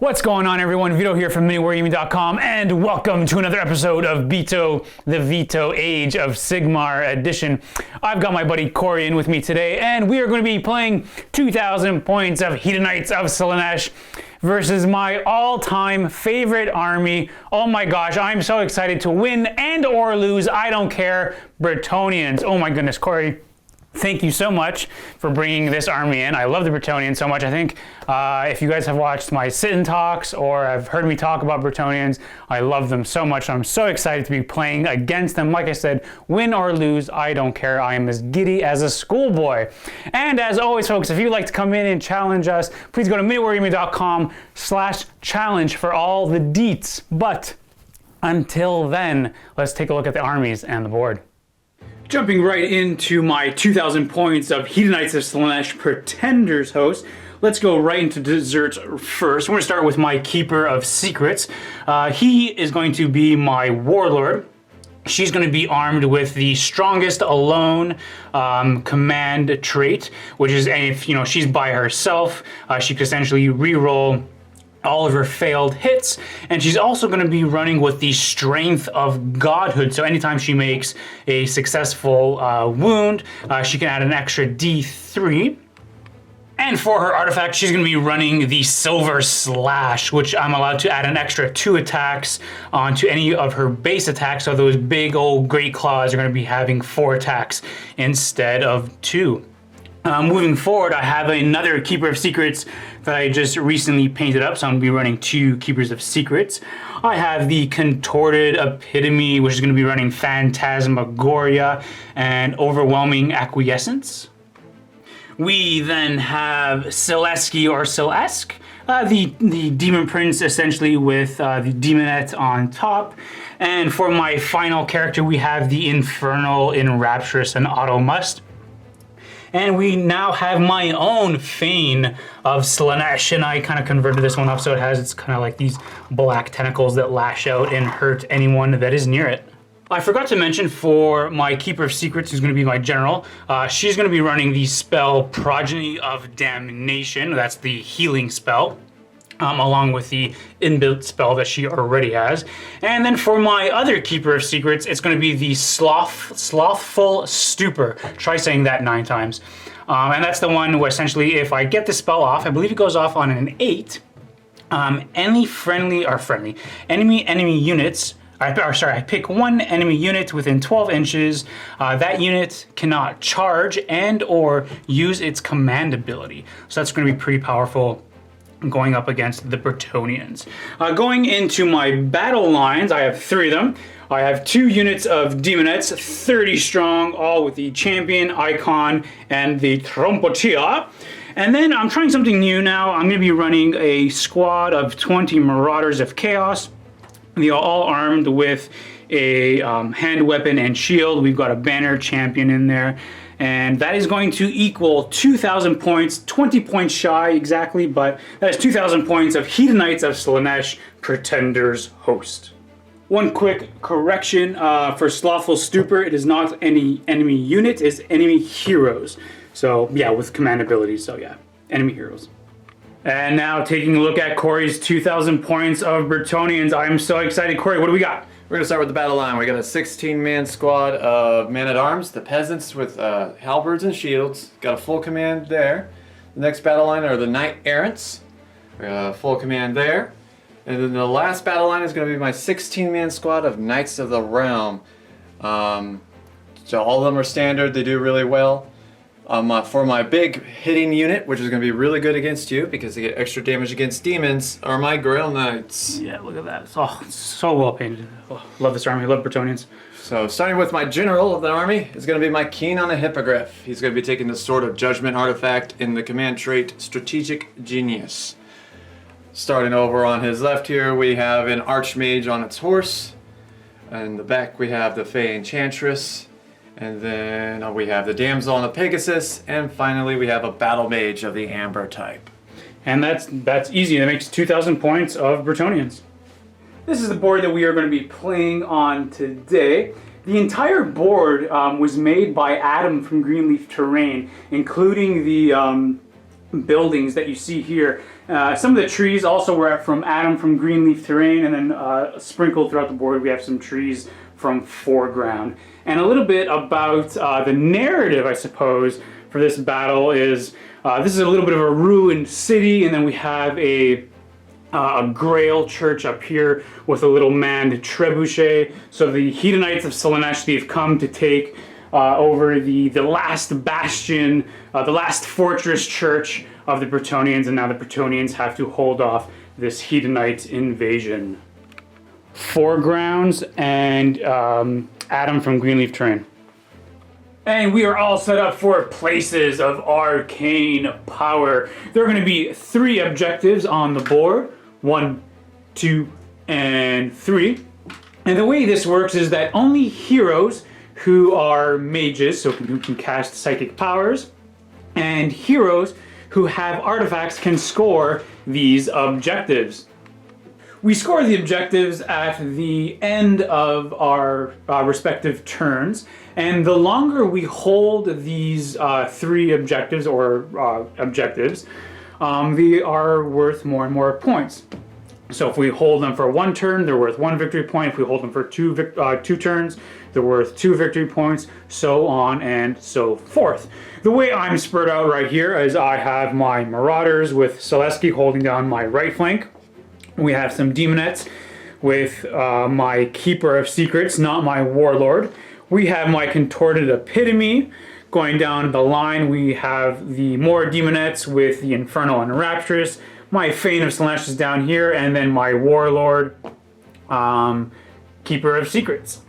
What's going on, everyone? Vito here from MiniWarGaming.com, and welcome to another episode of Beato, the Vito Age of Sigmar edition. I've got my buddy Cory in with me today, and we are going to be playing 2,000 points of Hedonites of Slaanesh versus my all-time favorite army. Oh my gosh, I'm so excited to win and or lose. I don't care. Bretonnians. Oh my goodness, Cory. Thank you so much for bringing this army in. I love the Bretonnians so much. I think if you guys have watched my sit-in talks or have heard me talk about Bretonnians, I love them so much. I'm so excited to be playing against them. Like I said, win or lose, I don't care. I am as giddy as a schoolboy. And as always, folks, if you'd like to come in and challenge us, please go to MiniWarGaming.com/challenge for all the deets. But until then, let's take a look at the armies and the board. Jumping right into my 2,000 points of Hedonites of Slaanesh Pretenders host. Let's go right into desserts first. We're going to start with my Keeper of Secrets. He is going to be my Warlord. She's going to be armed with the strongest alone command trait, which is, if she's by herself, she could essentially reroll all of her failed hits, and she's also going to be running with the strength of godhood. So anytime she makes a successful wound, she can add an extra D3. And for her artifact, she's going to be running the Silver Slash, which I'm allowed to add an extra 2 attacks onto any of her base attacks. So those big old great claws are going to be having 4 attacks instead of 2. Moving forward, I have another Keeper of Secrets that I just recently painted up, so I'm going to be running 2 Keepers of Secrets. I have the Contorted Epitome, which is going to be running Phantasmagoria and Overwhelming Acquiescence. We then have Sileski or Silesk, the Demon Prince, essentially with the Demonette on top. And for my final character, we have the Infernal, Enrapturous, and Auto Must. And we now have my own Fane of Slaanesh, and I kind of converted this one up so it's kind of like these black tentacles that lash out and hurt anyone that is near it. I forgot to mention for my Keeper of Secrets, who's going to be my general, she's going to be running the spell Progeny of Damnation. That's the healing spell, along with the inbuilt spell that she already has. And then for my other Keeper of Secrets, it's going to be the Slothful Stupor. Try saying that 9 times. And that's the one where essentially if I get the spell off, I believe it goes off on an 8, enemy units, I pick one enemy unit within 12 inches. That unit cannot charge and or use its command ability. So that's going to be pretty powerful going up against the Bretonnians. Going into my battle lines, I have 3 of them. I have 2 units of Demonettes, 30 strong, all with the Champion, Icon, and the Trompotia. And then I'm trying something new now. I'm going to be running a squad of 20 Marauders of Chaos. They are all armed with a hand weapon and shield. We've got a banner champion in there. And that is going to equal 2,000 points, 20 points shy exactly, but that is 2,000 points of Hedonites of Slaanesh Pretenders host. One quick correction for Slothful Stupor, it is not any enemy unit, it's enemy heroes. So yeah, with command abilities, so yeah, enemy heroes. And now taking a look at Cory's 2,000 points of Bretonnians. I'm so excited. Cory, what do we got? We're going to start with the battle line. We got a 16-man squad of men-at-arms, the peasants with halberds and shields. Got a full command there. The next battle line are the knight-errants. We got a full command there. And then the last battle line is going to be my 16-man squad of Knights of the Realm. So all of them are standard. They do really well. For my big hitting unit, which is going to be really good against you because they get extra damage against demons, are my Grail Knights. Yeah, look at that. It's so well painted. Oh, love this army. Love Bretonnians. So starting with my general of the army is going to be my Keen on the Hippogriff. He's going to be taking the Sword of Judgment artifact in the command trait Strategic Genius. Starting over on his left here, we have an Archmage on its horse. In the back we have the Fey Enchantress. And then we have the Damsel on the Pegasus, and finally we have a Battle Mage of the Amber type. And that's easy. That makes 2,000 points of Bretonnians. This is the board that we are going to be playing on today. The entire board was made by Adam from Greenleaf Terrain, including the buildings that you see here. Some of the trees also were from Adam from Greenleaf Terrain, and then sprinkled throughout the board we have some trees from Foreground. And a little bit about the narrative, I suppose, for this battle is this is a little bit of a ruined city, and then we have a Grail church up here with a little manned trebuchet. So the Hedonites of Slaanesh, they've come to take over the last bastion, the last fortress church of the Bretonnians, and now the Bretonnians have to hold off this Hedonite invasion. Foregrounds and Adam from Greenleaf Terrain. And we are all set up for places of arcane power. There are going to be 3 objectives on the board. 1, 2, and 3. And the way this works is that only heroes who are mages, so who can cast psychic powers, and heroes who have artifacts can score these objectives. We score the objectives at the end of our respective turns, and the longer we hold these 3 objectives they are worth more and more points. So if we hold them for 1 turn, they're worth 1 victory point. If we hold them for 2 turns, they're worth 2 victory points, so on and so forth. The way I'm spread out right here is I have my Marauders with Selesky holding down my right flank. We have some Demonettes with my Keeper of Secrets, not my Warlord. We have my Contorted Epitome. Going down the line, we have the more Demonettes with the Infernal and Rapturous. My Fane of Slaanesh is down here, and then my Warlord, Keeper of Secrets.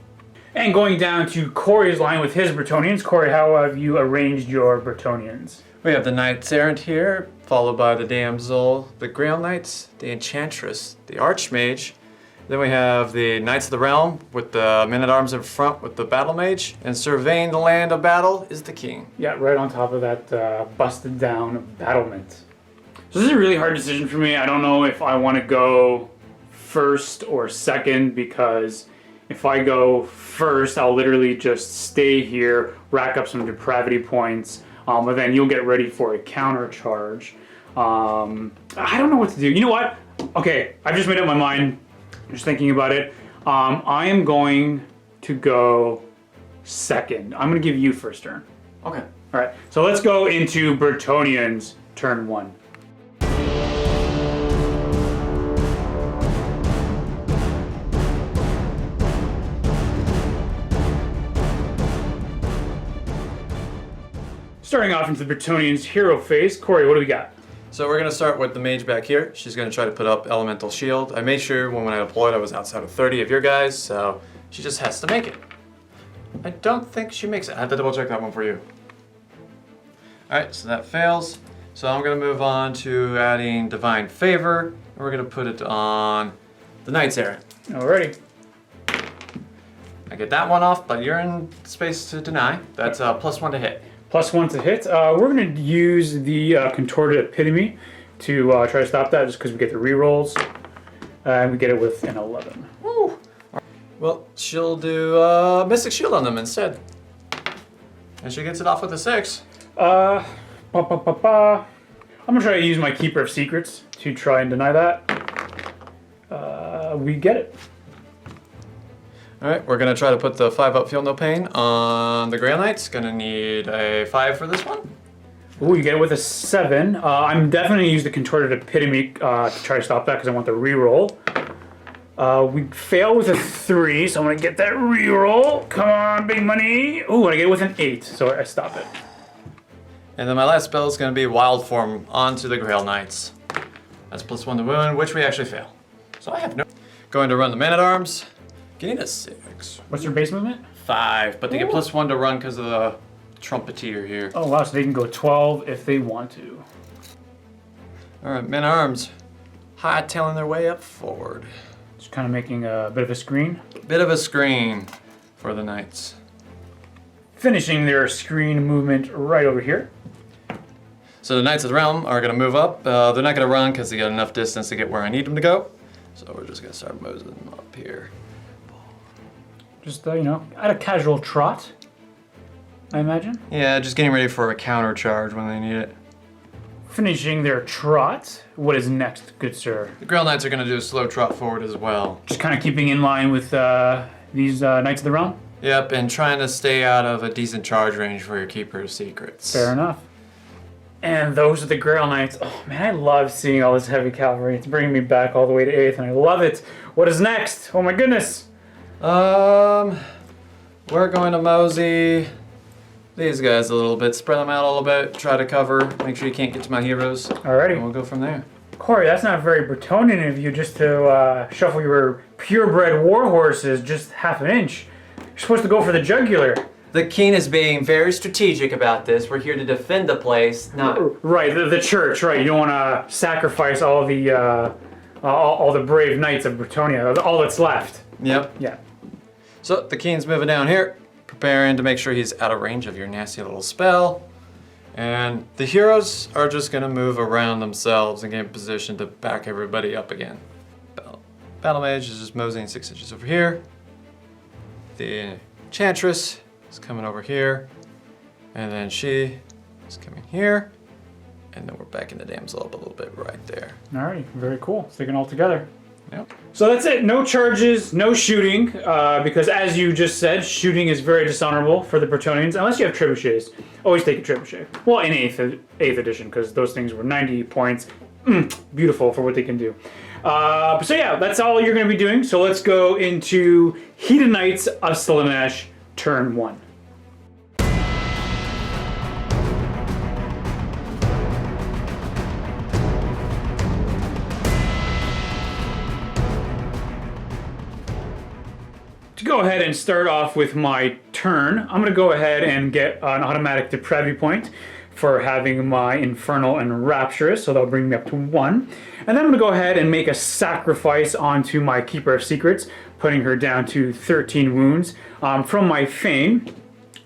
And going down to Cory's line with his Bretonnians. Cory, how have you arranged your Bretonnians? We have the Knights Errant here, followed by the Damsel, the Grail Knights, the Enchantress, the Archmage. Then we have the Knights of the Realm with the Men-at-Arms in front with the Battle Mage. And surveying the land of battle is the King. Yeah, right on top of that busted down battlement. So this is a really hard decision for me. I don't know if I want to go first or second, because if I go first, I'll literally just stay here, rack up some depravity points, but then you'll get ready for a counter charge. I don't know what to do. You know what? Okay, I've just made up my mind. Just thinking about it. I am going to go second. I'm going to give you first turn. Okay. All right. So let's go into Bretonnians turn 1. Starting off into the Bretonnians hero phase. Cory, what do we got? So we're going to start with the mage back here. She's going to try to put up elemental shield. I made sure when I deployed I was outside of 30 of your guys, so she just has to make it. I don't think she makes it. I have to double check that one for you. Alright, so that fails. So I'm going to move on to adding Divine Favor, and we're going to put it on the Knights Errant. Alrighty. I get that one off, but you're in space to deny. That's +1 to hit. +1 to hit. We're going to use the Contorted Epitome to try to stop that, just because we get the rerolls. And we get it with an 11. Woo! Well, she'll do Mystic Shield on them instead. And she gets it off with a 6. I'm going to try to use my Keeper of Secrets to try and deny that. We get it. Alright, we're going to try to put the 5 up Feel No Pain on the Grail Knights. Going to need a 5 for this one. Ooh, you get it with a 7. I'm definitely going to use the Contorted Epitome to try to stop that, because I want the reroll. We fail with a 3, so I'm going to get that reroll. Come on, big money. Ooh, and I get it with an 8, so I stop it. And then my last spell is going to be Wild Form onto the Grail Knights. That's +1 to wound, which we actually fail. So I have no... Going to run the Man-at-Arms. Getting a 6. What's your base movement? 5, but they get +1 to run because of the Trumpeteer here. Oh wow, so they can go 12 if they want to. Alright, Men-at-Arms. Hightailing their way up forward. Just kind of making a bit of a screen. Bit of a screen for the Knights. Finishing their screen movement right over here. So the Knights of the Realm are going to move up. They're not going to run because they got enough distance to get where I need them to go. So we're just going to start moseying them up here. Just, you know, at a casual trot, I imagine. Yeah, just getting ready for a counter charge when they need it. finishing their trot. What is next, good sir? The Grail Knights are going to do a slow trot forward as well. Just kind of keeping in line with these Knights of the Realm? Yep, and trying to stay out of a decent charge range for your Keeper of Secrets. Fair enough. And those are the Grail Knights. Oh man, I love seeing all this heavy cavalry. It's bringing me back all the way to 8th, and I love it. What is next? Oh my goodness. We're going to mosey these guys a little bit, spread them out a little bit, try to cover, make sure you can't get to my heroes. Alrighty. And we'll go from there. Cory, that's not very Bretonnian of you just to shuffle your purebred war horses just half an inch. You're supposed to go for the jugular. The king is being very strategic about this. We're here to defend the place, not... Right, the church, right. You don't want to sacrifice all the brave knights of Bretonnia, all that's left. Yep. Yeah. So the king's moving down here, preparing to make sure he's out of range of your nasty little spell. And the heroes are just going to move around themselves and get in position to back everybody up again. Battle Mage is just moseying 6 inches over here. The Enchantress is coming over here. And then she is coming here. And then we're backing the damsel up a little bit right there. Alrighty, very cool. Sticking all together. Yep. So that's it. No charges, no shooting, because as you just said, shooting is very dishonorable for the Bretonnians, unless you have trebuchets. Always take a trebuchet. Well, in 8th edition, because those things were 90 points. Beautiful for what they can do. So yeah, that's all you're going to be doing. So let's go into Hedonites of Slaanesh, turn 1. To go ahead and start off with my turn, I'm going to go ahead and get an automatic depravity point for having my Infernal and Rapturous, so that'll bring me up to 1. And then I'm going to go ahead and make a sacrifice onto my Keeper of Secrets, putting her down to 13 wounds from my Fame.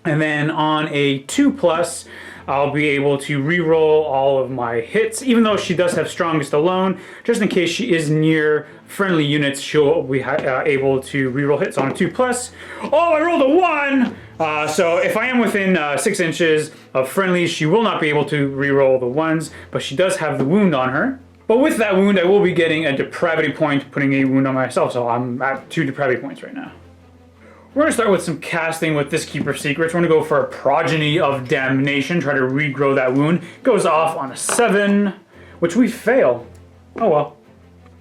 And then on a 2+, I'll be able to reroll all of my hits, even though she does have Strongest alone. Just in case she is near friendly units, she'll be able to reroll hits on a 2+. Oh, I rolled a 1! So if I am within 6 inches of friendlies, she will not be able to reroll the 1s, but she does have the wound on her. But with that wound, I will be getting a depravity point, putting a wound on myself, so I'm at 2 depravity points right now. We're going to start with some casting with this Keeper of Secrets. We're going to go for a Progeny of Damnation, try to regrow that wound. Goes off on a 7, which we fail. Oh well.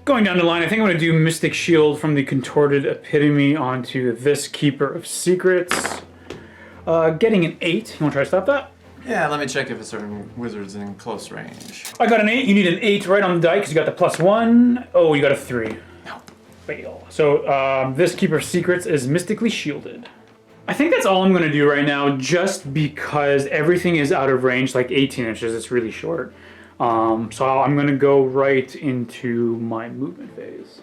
Going down the line, I think I'm going to do Mystic Shield from the Contorted Epitome onto this Keeper of Secrets. Getting an 8. You want to try to stop that? Yeah, let me check if a certain wizard's in close range. I got an 8. You need an 8 right on the die because you got the +1. Oh, you got a 3. Fail. So this Keeper of Secrets is mystically shielded. I think that's all I'm going to do right now, just because everything is out of range, like 18 inches. It's really short. So I'm going to go right into my movement phase.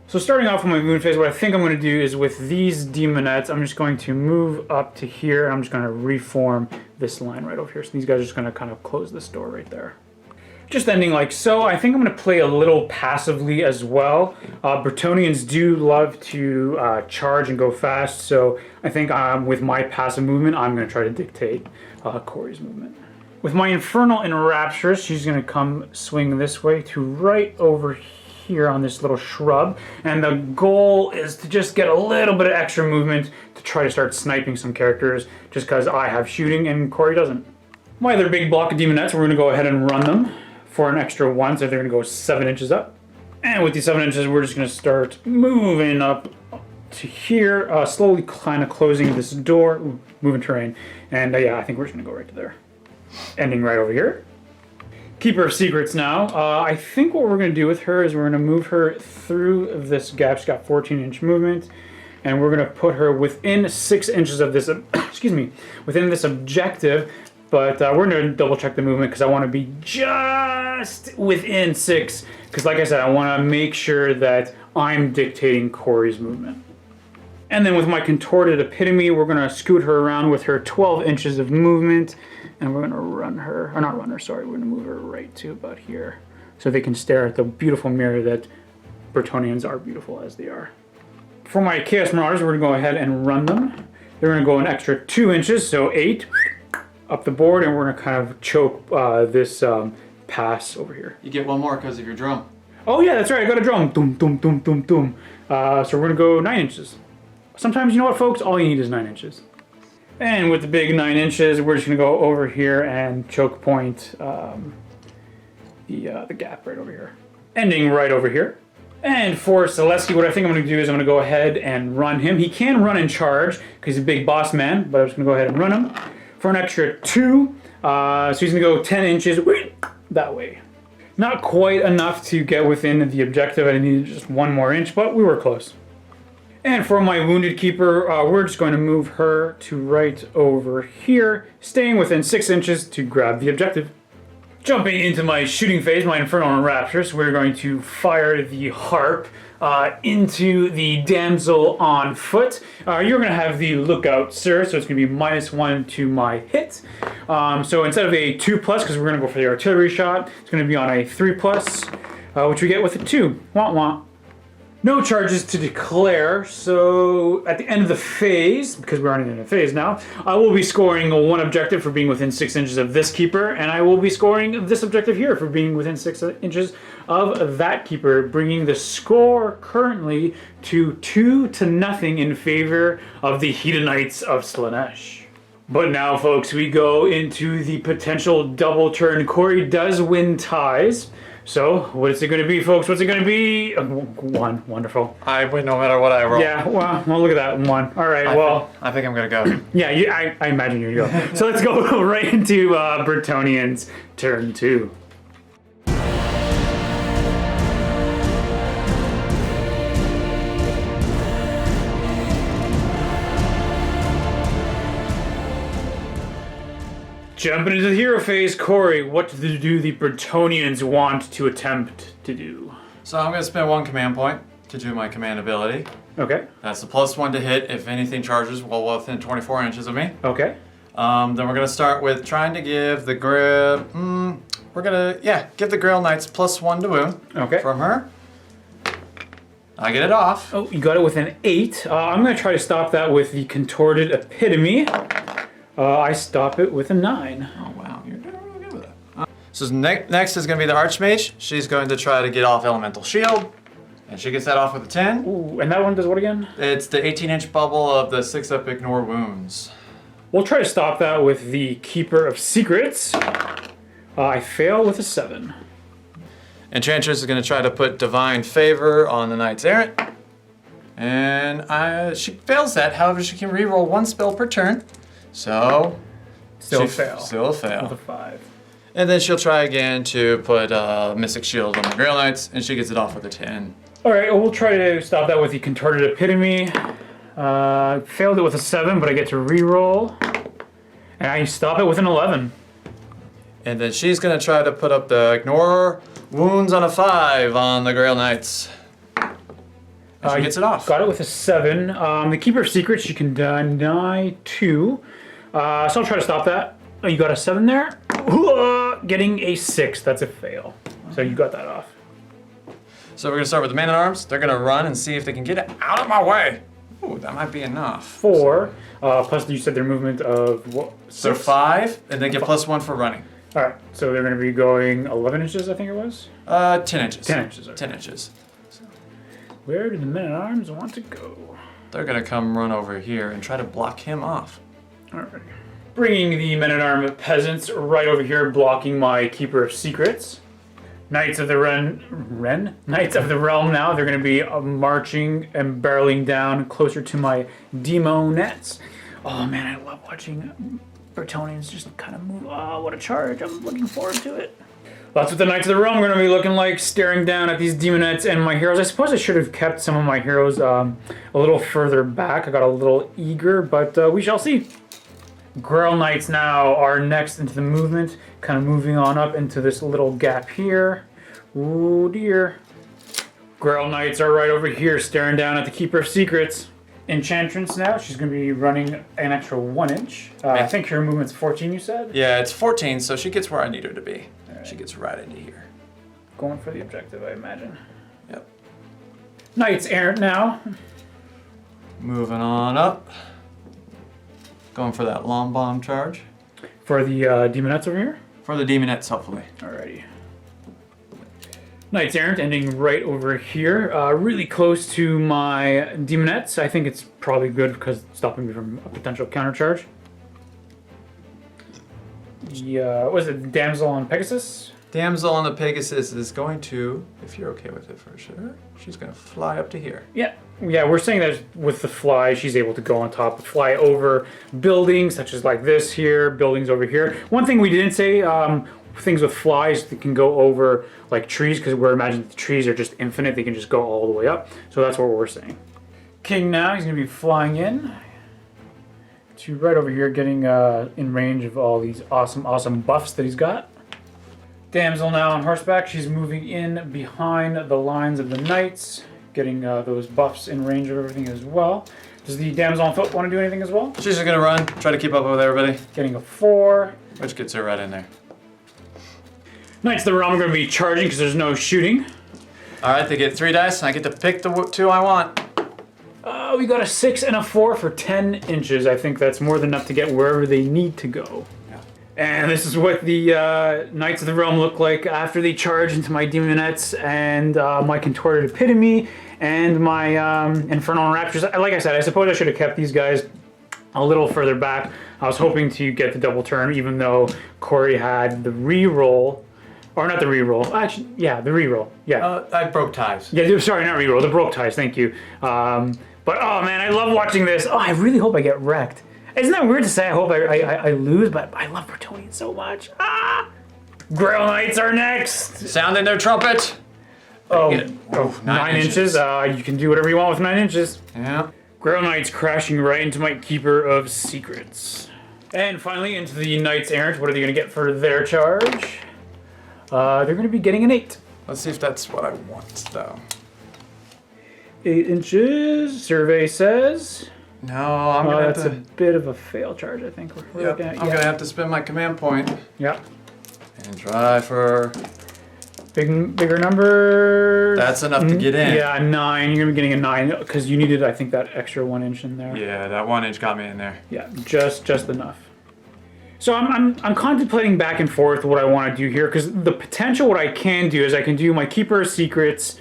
So starting off with my movement phase, what I think I'm going to do is with these demonettes, I'm just going to move up to here, and I'm just going to reform this line right over here. So these guys are just going to kind of close this door right there. Just ending like so. I think I'm going to play a little passively as well. Bretonnians do love to charge and go fast, so I think with my passive movement, I'm going to try to dictate Cory's movement. With my Infernal and Rapturous, she's going to come swing this way to right over here on this little shrub, and the goal is to just get a little bit of extra movement to try to start sniping some characters, just because I have shooting and Cory doesn't. My other big block of demonettes, we're going to go ahead and run them for an extra 1, so they're going to go 7 inches up. And with these 7 inches, we're just going to start moving up to here, slowly kind of closing this door. Ooh, moving terrain. And yeah, I think we're just going to go right to there. Ending right over here. Keeper of Secrets now. I think what we're going to do with her is we're going to move her through this gap. She's got 14-inch movement. And we're going to put her within 6 inches of this, excuse me, within this objective. But we're going to double check the movement because I want to be just within 6. Because like I said, I want to make sure that I'm dictating Cory's movement. And then with my Contorted Epitome, we're going to scoot her around with her 12 inches of movement. And we're going to run her, or not run her, sorry, we're going to move her right to about here. So they can stare at the beautiful mirror that Bretonnians are beautiful as they are. For my Chaos Marauders, we're going to go ahead and run them. They're going to go an extra 2 inches, so 8. Up the board, and we're going to kind of choke this pass over here. You get one more because of your drum. Oh yeah, that's right, I got a drum. Doom, doom, doom, doom, doom. So we're gonna go 9 inches. Sometimes, you know what, folks? All you need is 9 inches. And with the big 9 inches, we're just gonna go over here and choke point the gap right over here. Ending right over here. And for Selesky, what I think I'm gonna do is I'm gonna go ahead and run him. He can run and charge, because he's a big boss man, but I'm just gonna go ahead and run him for an extra 2. So he's gonna go 10 inches that way. Not quite enough to get within the objective. I needed just 1 more inch, but we were close. And for my Wounded Keeper, we're just going to move her to right over here, staying within 6 inches to grab the objective. Jumping into my shooting phase, my Infernal Raptors, we're going to fire the harp into the damsel on foot. You're going to have the lookout, sir, so it's going to be -1 to my hit. So instead of a 2+, because we're going to go for the artillery shot, it's going to be on a 3+, which we get with a 2. Wah wah. No charges to declare, so at the end of the phase, because we're already in a phase now, I will be scoring 1 objective for being within 6 inches of this keeper, and I will be scoring this objective here for being within 6 inches of that keeper, bringing the score currently to 2-0 in favor of the Hedonites of Slaanesh. But now, folks, we go into the potential double turn. Cory does win ties. So, what is it going to be, folks? What's it going to be? 1. Wonderful. I win no matter what I roll. Yeah, well, look at that. 1. All right, I think I'm going to go. Yeah, I imagine you go. So let's go right into Bretonnians turn 2. Jumping into the hero phase, Cory, what do the Bretonnians want to attempt to do? So I'm going to spend 1 command point to do my command ability. Okay. That's the +1 to hit if anything charges well within 24 inches of me. Okay. Then we're going to start with trying to give the we're going to, give the Grail Knights +1 to wound. Okay. From her. I get it off. Oh, you got it with an 8. I'm going to try to stop that with the Contorted Epitome. I stop it with a 9. Oh wow, you're doing really good with that. So next is going to be the Archmage. She's going to try to get off Elemental Shield. And she gets that off with a 10. Ooh, and that one does what again? It's the 18-inch bubble of the 6-up Ignore Wounds. We'll try to stop that with the Keeper of Secrets. I fail with a 7. Enchantress is going to try to put Divine Favor on the Knights Errant. And she fails that, however she can reroll 1 spell per turn. So, Still fail. Still fail. With a 5. And then she'll try again to put Mystic Shield on the Grail Knights, and she gets it off with a 10. Alright, well, we'll try to stop that with the Contorted Epitome. Failed it with a 7, but I get to reroll. And I stop it with an 11. And then she's going to try to put up the Ignore Wounds on a 5 on the Grail Knights. And she gets it off. Got it with a 7. The Keeper of Secrets, she can deny 2. So I'll try to stop that. Oh, you got a 7 there? Getting a 6. That's a fail. So you got that off. So we're going to start with the Man-at-Arms. They're going to run and see if they can get it out of my way. Ooh, that might be enough. 4. Plus you said their movement of what? 6? So 5, and then get +1 for running. Alright, so they're going to be going 11 inches, I think it was? 10 inches. 10 inches. Okay. 10 inches. Where do the Men-at-Arms want to go? They're going to come run over here and try to block him off. Alright. Bringing the Men-at-Arms peasants right over here, blocking my Keeper of Secrets. Knights of the Knights of the Realm now. They're going to be marching and barreling down closer to my Demonettes. Oh man, I love watching Bretonnians just kind of move. Oh, what a charge. I'm looking forward to it. That's what the Knights of the Realm are going to be looking like, staring down at these Demonettes and my heroes. I suppose I should have kept some of my heroes a little further back. I got a little eager, but we shall see. Grail Knights now are next into the movement, kind of moving on up into this little gap here. Oh dear. Grail Knights are right over here, staring down at the Keeper of Secrets. Enchantress now, she's going to be running an extra 1 inch. I think her movement's 14, you said? Yeah, it's 14, so she gets where I need her to be. Right. She gets right into here. Going for the objective, I imagine. Yep. Knights Errant now. Moving on up. Going for that long bomb charge. For the Demonettes over here? For the demonettes, hopefully. Alrighty. Knights Errant ending right over here, really close to my demonettes. I think it's probably good because it's stopping me from a potential countercharge. Yeah, what was it? Damsel on Pegasus? Damsel on the Pegasus is going to, if you're okay with it for sure, she's going to fly up to here. Yeah, we're saying that with the fly, she's able to go on top, fly over buildings, such as like this here, buildings over here. One thing we didn't say, things with flies that can go over like trees, because we're imagining the trees are just infinite, they can just go all the way up. So that's what we're saying. King now, he's going to be flying in to right over here, getting in range of all these awesome buffs that he's got. Damsel now on horseback, she's moving in behind the lines of the knights, getting those buffs in range of everything as well. Does the damsel on foot want to do anything as well? She's just going to run, try to keep up with everybody. Getting a 4. Which gets her right in there. Knights of the realm are going to be charging because there's no shooting. Alright, they get 3 dice, and I get to pick the 2 I want. We got a 6 and a 4 for 10 inches. I think that's more than enough to get wherever they need to go. And this is what the Knights of the Realm look like after they charge into my Demonettes and my Contorted Epitome and my Infernal Raptures. Like I said, I suppose I should have kept these guys a little further back. I was hoping to get the double turn, even though Cory had the reroll. Or not the reroll. Actually, yeah, the reroll. Yeah. I broke ties. Yeah, sorry, not reroll. The broke ties, thank you. But, oh man, I love watching this. Oh, I really hope I get wrecked. Isn't that weird to say? I hope I lose, but I love Bretonnians so much. Ah! Grail Knights are next. Sounding their trumpet. Oh, 9 inches. You can do whatever you want with 9 inches. Yeah. Grail Knights crashing right into my Keeper of Secrets. And finally, into the Knights Errant. What are they going to get for their charge? They're going to be getting an 8. Let's see if that's what I want, though. 8 inches. Survey says. No, I'm gonna have that's to. a bit of a fail charge, I think. We're Yep, looking at. I'm gonna have to spend my command point. Yep. And try for. Bigger number. That's enough to get in. Yeah, 9. You're gonna be getting a 9 because you needed, I think, that extra 1 inch in there. Yeah, that 1 inch got me in there. Yeah, just enough. So I'm contemplating back and forth what I want to do here, because the potential what I can do is I can do my Keeper of Secrets,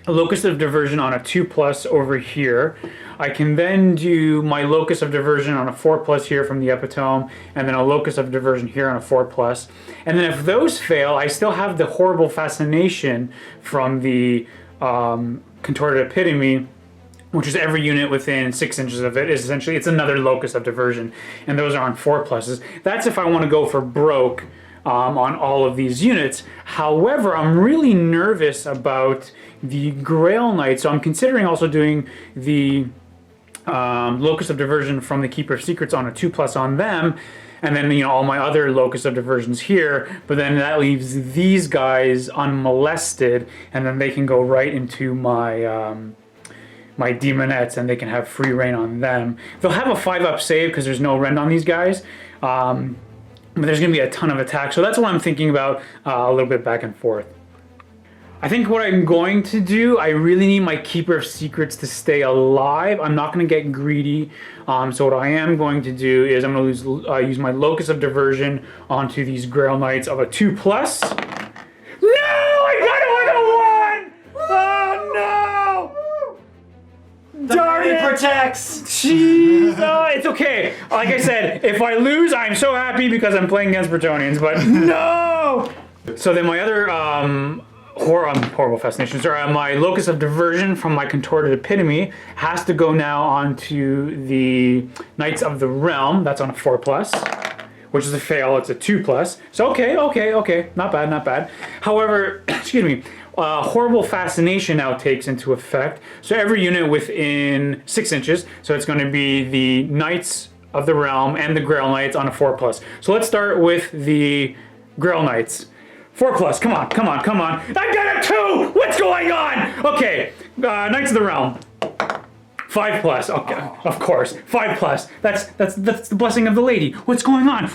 Locus of Diversion on a 2+ over here. I can then do my Locus of Diversion on a 4+ here from the Epitome, and then a Locus of Diversion here on a 4+. And then if those fail, I still have the Horrible Fascination from the Contorted Epitome, which is every unit within 6 inches of it is essentially, it's another Locus of Diversion, and those are on 4+. That's if I want to go for broke on all of these units. However, I'm really nervous about the Grail Knight, so I'm considering also doing the Locus of Diversion from the Keeper of Secrets on a 2+ on them, and then all my other Locus of Diversions here, but then that leaves these guys unmolested, and then they can go right into my my Demonettes, and they can have free reign on them. They'll have a 5+ save because there's no rend on these guys, but there's going to be a ton of attack, so that's what I'm thinking about a little bit back and forth. I think what I'm going to do, I really need my Keeper of Secrets to stay alive. I'm not going to get greedy, so what I am going to do is I'm going to use my Locus of Diversion onto these Grail Knights of a 2+. No! I got it with a 1! Oh no! Darn it! Protects. Jeez, it's okay. Like I said, if I lose, I'm so happy because I'm playing against Bretonnians, but no! So then my other horrible fascinations are my Locus of Diversion from my Contorted Epitome has to go now onto the Knights of the Realm. That's on a 4+, which is a fail. It's a 2+. So okay. Not bad. However, excuse me. Horrible Fascination now takes into effect. So every unit within 6 inches, so it's going to be the Knights of the Realm and the Grail Knights on a 4+. So let's start with the Grail Knights. 4+, come on. I got a 2! What's going on? Okay, Knights of the Realm. 5+, okay, of course. 5+. That's the blessing of the lady. What's going on?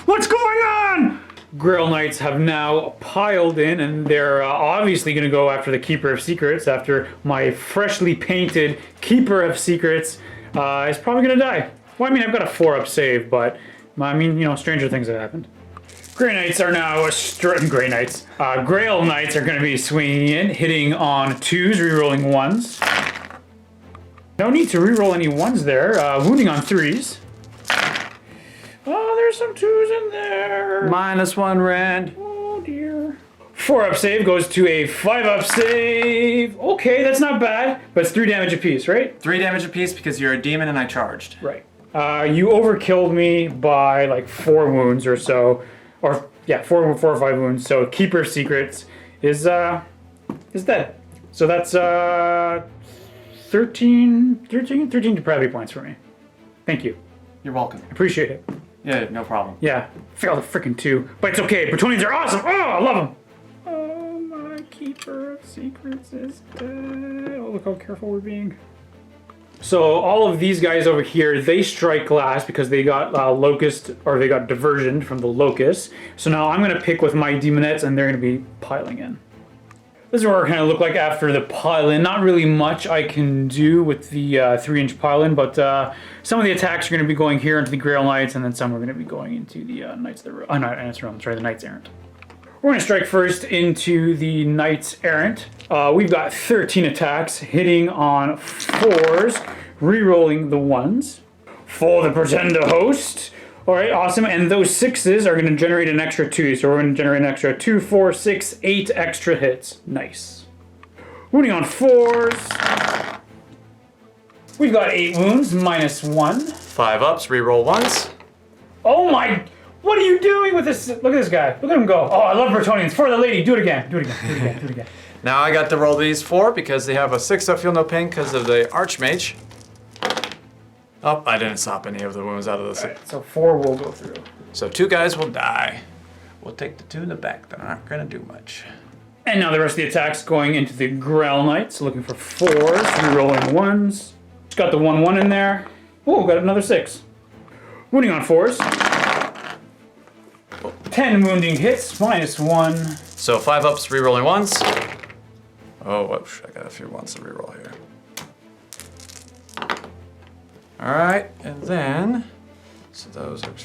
Grail Knights have now piled in, and they're obviously going to go after the Keeper of Secrets after my freshly painted Keeper of Secrets is probably going to die. Well, I mean, I've got a 4+ save, but I mean, stranger things have happened. Grey Knights are now Grey Knights. Grail Knights are going to be swinging in, hitting on 2s, rerolling 1s. No need to reroll any 1s there. Wounding on 3s. Oh, there's some 2s in there. -1 rend. Oh dear. 4-up save goes to a 5-up save. Okay, that's not bad, but it's 3 damage apiece, right? 3 damage apiece because you're a demon and I charged. Right. You overkilled me by like 4 wounds or so. Or, yeah, 4 or 5 wounds. So Keeper of Secrets is dead. So that's 13 depravity points for me. Thank you. You're welcome. Appreciate it. Yeah, no problem. Yeah, failed a freaking 2. But it's okay. Bretonnians are awesome. Oh, I love them. Oh, my Keeper of Secrets is dead. Oh, look how careful we're being. So all of these guys over here, they strike last because they got locust, or they got diversioned from the locust. So now I'm going to pick with my demonettes and they're going to be piling in. This is what we're going to look like after the pile-in. Not really much I can do with the 3-inch pile-in, but some of the attacks are going to be going here into the Grail Knights, and then some are going to be going into the Knights of the the Knights Errant. We're going to strike first into the Knights Errant. We've got 13 attacks, hitting on 4s, re-rolling the 1s. For the Pretender host. Alright, awesome. And those 6s are going to generate an extra 2. So we're going to generate an extra 2, 4, 6, 8 extra hits. Nice. Wounding on 4s. We've got 8 wounds, -1. 5 ups, reroll 1s. Oh my... What are you doing with this? Look at this guy. Look at him go. Oh, I love Bretonnians. For the lady. Do it again. Do it again. Do it again. Do it again. Now I got to roll these 4 because they have a 6-up feel no pain because of the Archmage. Oh, I didn't stop any of the wounds out of the... Right, so 4 will go through. So 2 guys will die. We'll take the 2 in the back that aren't going to do much. And now the rest of the attacks going into the Grail Knights. Looking for 4s. Rerolling 1s. Just got the 1-1 in there. Oh, got another 6. Wounding on 4s. 10 wounding hits, -1. So 5 ups, rerolling 1s. Oh, whoops, I got a few 1s to reroll here. Alright, and then, so those are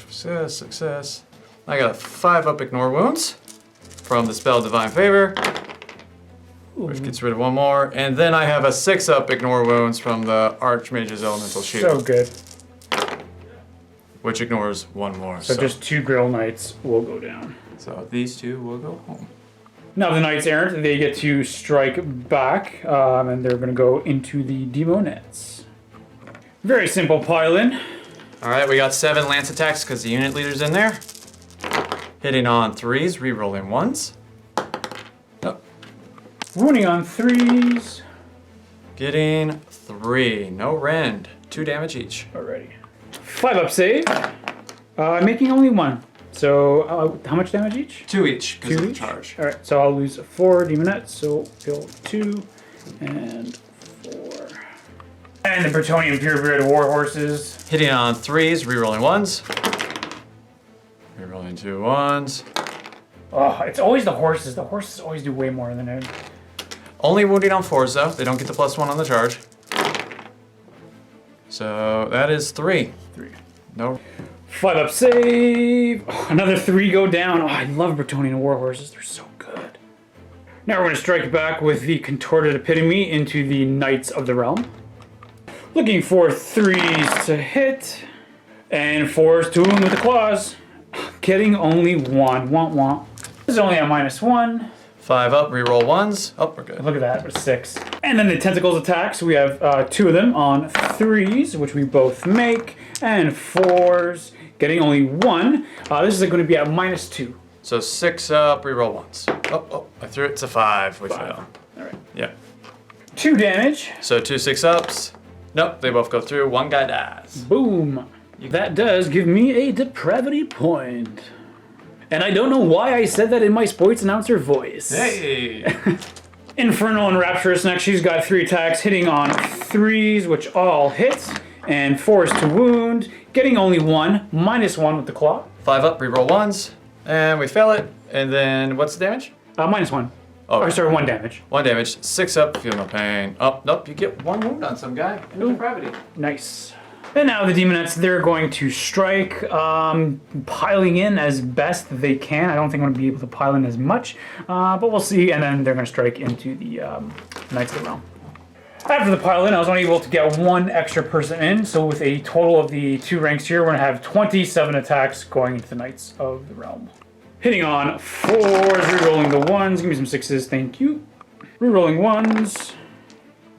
success. I got a 5-up ignore wounds from the spell Divine Favor, which gets rid of 1 more. And then I have a 6-up ignore wounds from the Archmage's Elemental Shield. So good. Which ignores 1 more. So just 2 Grail Knights will go down. So these 2 will go home. Now the Knights Errant, they get to strike back, and they're going to go into the Demonettes. Very simple pile-in. Alright, we got 7 lance attacks because the unit leader's in there. Hitting on 3s, re-rolling 1s. Oh. Wounding on 3s. Getting 3. No rend. 2 damage each. Alrighty. 5-up save. Making only 1. So how much damage each? 2 each because 2 of the each? charge. Alright, so I'll lose 4 Demonettes, so kill 2 and 4. And the Bretonnian purebred war horses. Hitting on 3s, re-rolling 1s. Re-rolling 2 1s. Oh, it's always the horses. The horses always do way more than it. Only wounding on 4s though. They don't get the +1 on the charge. So that is 3. 3. No. 5-up save. Oh, another 3 go down. Oh, I love Bretonnian war horses. They're so good. Now we're going to strike back with the Contorted Epitome into the Knights of the Realm. Looking for 3s to hit. And 4s to wound with the claws. Getting only 1. Womp. This is only a -1. 5 up, re-roll 1s. Oh, we're good. Look at that, we're 6. And then the Tentacles attacks, we have 2 of them on 3s, which we both make, and 4s, getting only 1. This is going to be at -2. So 6 up, re-roll 1s. Oh, I threw it to 5, which 5. failed. Alright. Yeah. 2 damage. So 2 6-ups. Nope, they both go through. 1 guy dies. Boom. That does give me a depravity point. And I don't know why I said that in my sports announcer voice. Hey! Infernal and Rapturous next. She's got 3 attacks, hitting on 3s, which all hit, and 4s to wound, getting only 1, -1 with the claw. 5 up, re-roll 1s, and we fail it. And then what's the damage? -1. Oh, or sorry, 1 damage. 1 damage. 6 up, feel no pain. Oh, nope, you get 1 wound on some guy. And no depravity. Nice. And now the Demonettes, they're going to strike, piling in as best they can. I don't think I'm going to be able to pile in as much, but we'll see. And then they're going to strike into the Knights of the Realm. After the pile in, I was only able to get one extra person in. So with a total of the 2 ranks here, we're going to have 27 attacks going into the Knights of the Realm. Hitting on 4s, rerolling the 1s. Give me some 6s, thank you. Rerolling 1s.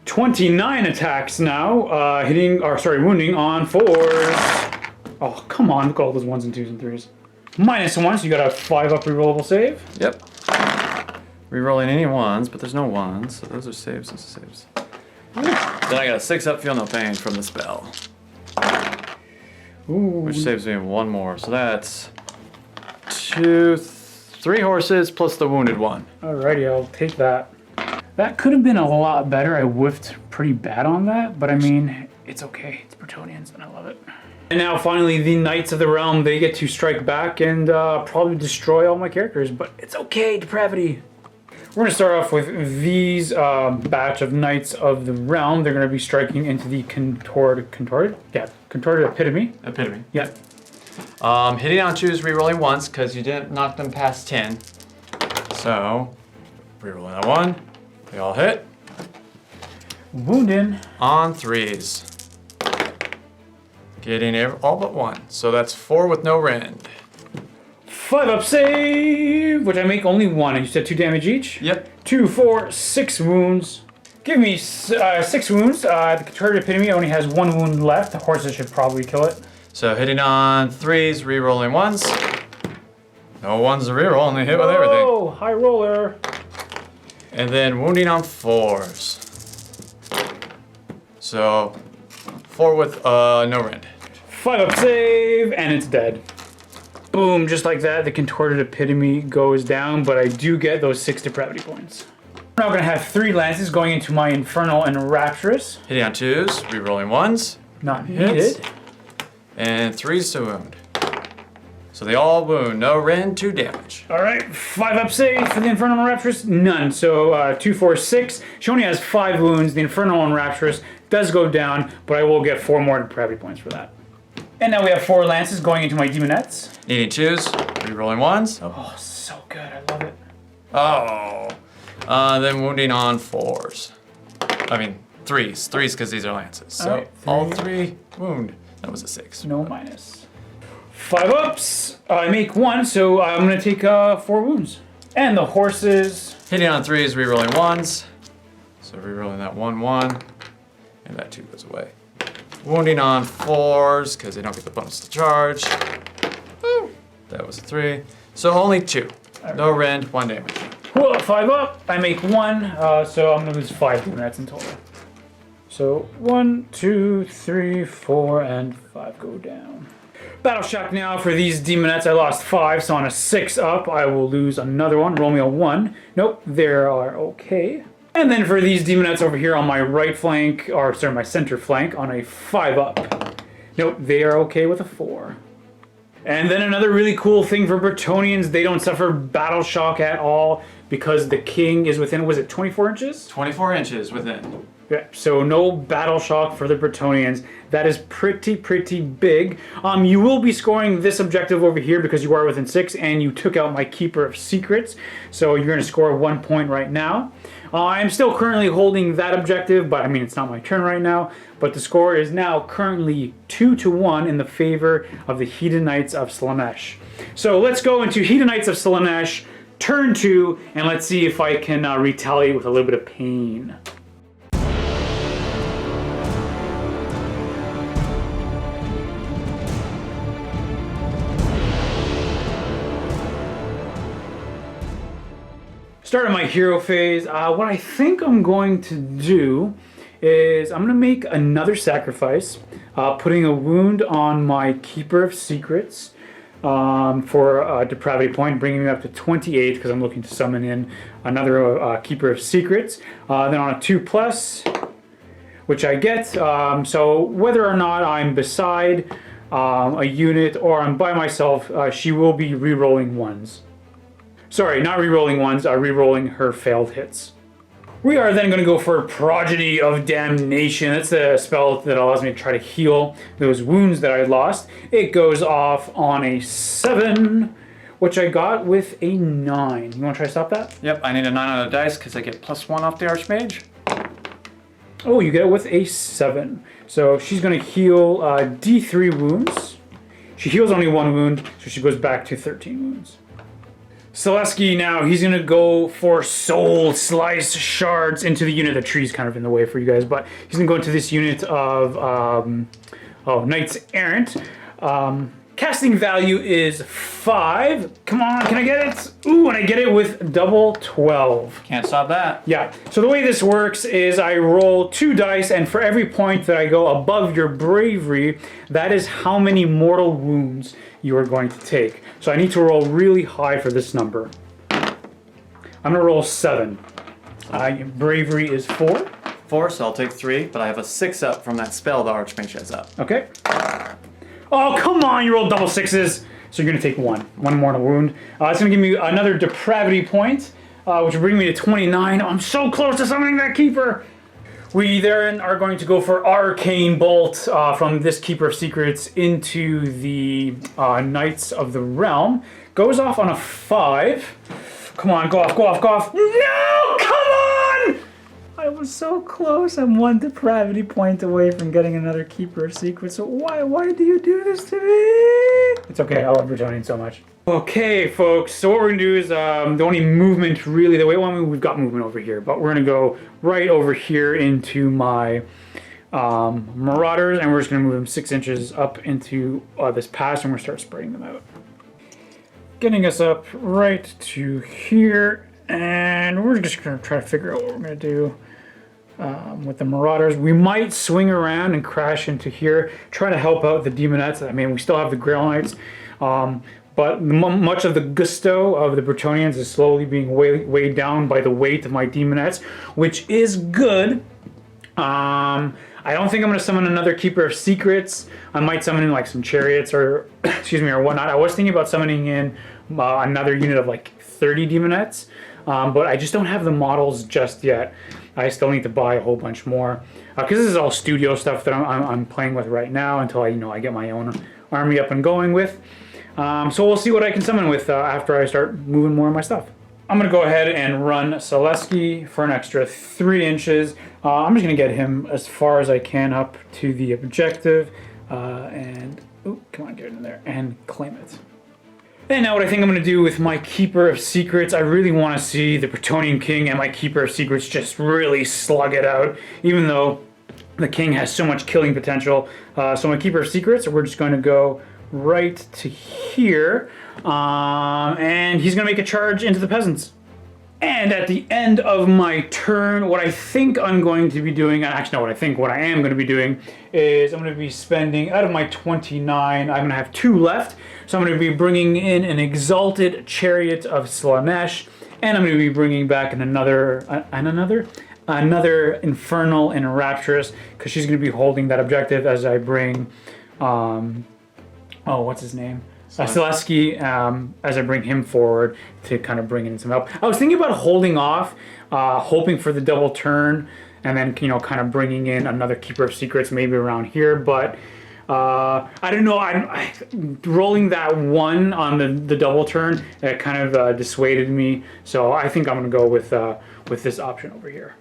29 attacks now, wounding on 4s. Oh, come on, look at all those 1s and 2s and 3s. -1, so you got a 5-up rerollable save. Yep. Rerolling any 1s, but there's no 1s, so those are saves, those are saves. Then I got a 6-up, feel no pain from the spell. Ooh. Which saves me 1 more, so that's 3 horses plus the wounded 1. Alrighty, I'll take that. That could have been a lot better. I whiffed pretty bad on that, but I mean, it's okay. It's Bretonnians, and I love it. And now, finally, the Knights of the Realm, they get to strike back and probably destroy all my characters, but it's okay, depravity. We're going to start off with these batch of Knights of the Realm. They're going to be striking into the contorted epitome. Epitome. Yeah. Hitting on 2s, rerolling once, because you didn't knock them past 10. So, rerolling that 1. They all hit. Wounded. On 3s. Getting all but 1. So that's 4 with no rend. 5-up save, which I make only 1. And you said 2 damage each? Yep. 2, 4, 6 wounds. Give me 6 wounds. The contorted epitome only has 1 wound left. The horses should probably kill it. So hitting on 3s, rerolling 1s. No 1s to reroll, and they hit with everything. Oh, high roller. And then wounding on 4s. So 4 with no rend. 5-up save, and it's dead. Boom, just like that, the contorted epitome goes down, but I do get those 6 depravity points. We're now going to have 3 lances going into my Infernal and Rapturous. Hitting on 2s, rerolling 1s. Not needed. And 3s to wound. So they all wound, no rend, 2 damage. All right, 5-up save for the Infernal and Rapturous, none. So 2, 4, 6. She only has 5 wounds. The Infernal and Rapturous does go down, but I will get 4 more depravity points for that. And now we have 4 lances going into my Demonettes. Needing 2s, rerolling 1s. Oh, so good, I love it. Oh. Then wounding on 4s. I mean, 3s. 3s because these are lances. So all 3 wound. That was a 6. No minus. 5-ups. I make 1, so I'm going to take 4 wounds. And the horses. Hitting on 3s, rerolling 1s. So rerolling that 1, 1. And that 2 goes away. Wounding on 4s, because they don't get the bonus to charge. Woo. That was a 3. So only 2. No rend, 1 damage. Cool, 5-up. I make 1, so I'm going to lose 5 Demonettes in total. So 1, 2, 3, 4, and 5 go down. Battle shock now for these Demonettes. I lost 5, so on a 6-up, I will lose another one. Roll me a 1. Nope, they are okay. And then for these Demonettes over here on my right flank, or sorry, my center flank, on a 5-up. Nope, they are okay with a 4. And then another really cool thing for Bretonnians, they don't suffer battle shock at all because the king is within, was it 24 inches? 24 inches within. Yeah, so no battle shock for the Bretonnians. That is pretty big. You will be scoring this objective over here because you are within 6 and you took out my Keeper of Secrets. So you're going to score 1 point right now. I'm still currently holding that objective, but I mean, it's not my turn right now. But the score is now currently 2-1 in the favor of the Hedonites of Slaanesh. So let's go into Hedonites of Slaanesh, turn 2, and let's see if I can retaliate with a little bit of pain. Starting my hero phase, what I think I'm going to do is I'm going to make another sacrifice, putting a wound on my Keeper of Secrets for a depravity point, bringing me up to 28 because I'm looking to summon in another Keeper of Secrets. Then on a 2+, which I get, so whether or not I'm beside a unit or I'm by myself, she will be re-rolling 1s. Sorry, not re-rolling 1s, re-rolling her failed hits. We are then going to go for Progeny of Damnation. That's a spell that allows me to try to heal those wounds that I lost. It goes off on a 7, which I got with a 9. You want to try to stop that? Yep, I need a 9 on the dice because I get +1 off the Archmage. Oh, you get it with a 7. So she's going to heal D3 wounds. She heals only 1 wound, so she goes back to 13 wounds. Selesky now, he's going to go for Soul Slice Shards into the unit. The tree's kind of in the way for you guys, but he's going to go into this unit of Knights Errant. Casting value is 5. Come on, can I get it? Ooh, and I get it with double 12. Can't stop that. Yeah, so the way this works is I roll 2 dice, and for every point that I go above your bravery, that is how many mortal wounds you are going to take. So I need to roll really high for this number. I'm gonna roll 7. Bravery is 4. 4, so I'll take 3, but I have a 6 up from that spell the Archmage has up. Okay. Oh, come on, you rolled double 6s. So you're gonna take 1 mortal wound. It's gonna give me another depravity point, which will bring me to 29. I'm so close to summoning that Keeper. We then are going to go for Arcane Bolt from this Keeper of Secrets into the Knights of the Realm. Goes off on a 5. Come on, go off, go off, go off. No, come on! I was so close. I'm 1 depravity point away from getting another Keeper of Secrets. So why do you do this to me? It's okay, I love Bretonnian so much. Okay, folks, so what we're gonna do is the only movement really, we've got movement over here, but we're gonna go right over here into my Marauders, and we're just gonna move them 6 inches up into this pass, and we're gonna start spreading them out. Getting us up right to here, and we're just gonna try to figure out what we're gonna do with the Marauders. We might swing around and crash into here, try to help out the Demonettes. I mean, we still have the Grail Knights. But much of the gusto of the Bretonnians is slowly being weighed down by the weight of my Demonettes, which is good. I don't think I'm going to summon another Keeper of Secrets. I might summon in like some Chariots or excuse me, or whatnot. I was thinking about summoning in another unit of like 30 Demonettes, but I just don't have the models just yet. I still need to buy a whole bunch more because this is all studio stuff that I'm playing with right now until I get my own army up and going with. So we'll see what I can summon with after I start moving more of my stuff. I'm going to go ahead and run Selesky for an extra 3 inches. I'm just going to get him as far as I can up to the objective and, ooh, come on, get in there and claim it. And now what I think I'm going to do with my Keeper of Secrets, I really want to see the Bretonnian King and my Keeper of Secrets just really slug it out, even though the King has so much killing potential. So my Keeper of Secrets, we're just going to go right to here, and he's gonna make a charge into the peasants. And at the end of my turn, what I think I'm going to be doing, actually no, what I am going to be doing is I'm going to be spending, out of my 29, I'm going to have 2 left, so I'm going to be bringing in an Exalted Chariot of Slaanesh, and I'm going to be bringing back another Infernal and Rapturous, because she's going to be holding that objective as I bring what's his name? Selesky, as I bring him forward to kind of bring in some help. I was thinking about holding off, hoping for the double turn, and then, kind of bringing in another Keeper of Secrets maybe around here, but I don't know. I rolling that 1 on the double turn, it kind of dissuaded me, so I think I'm going to go with this option over here.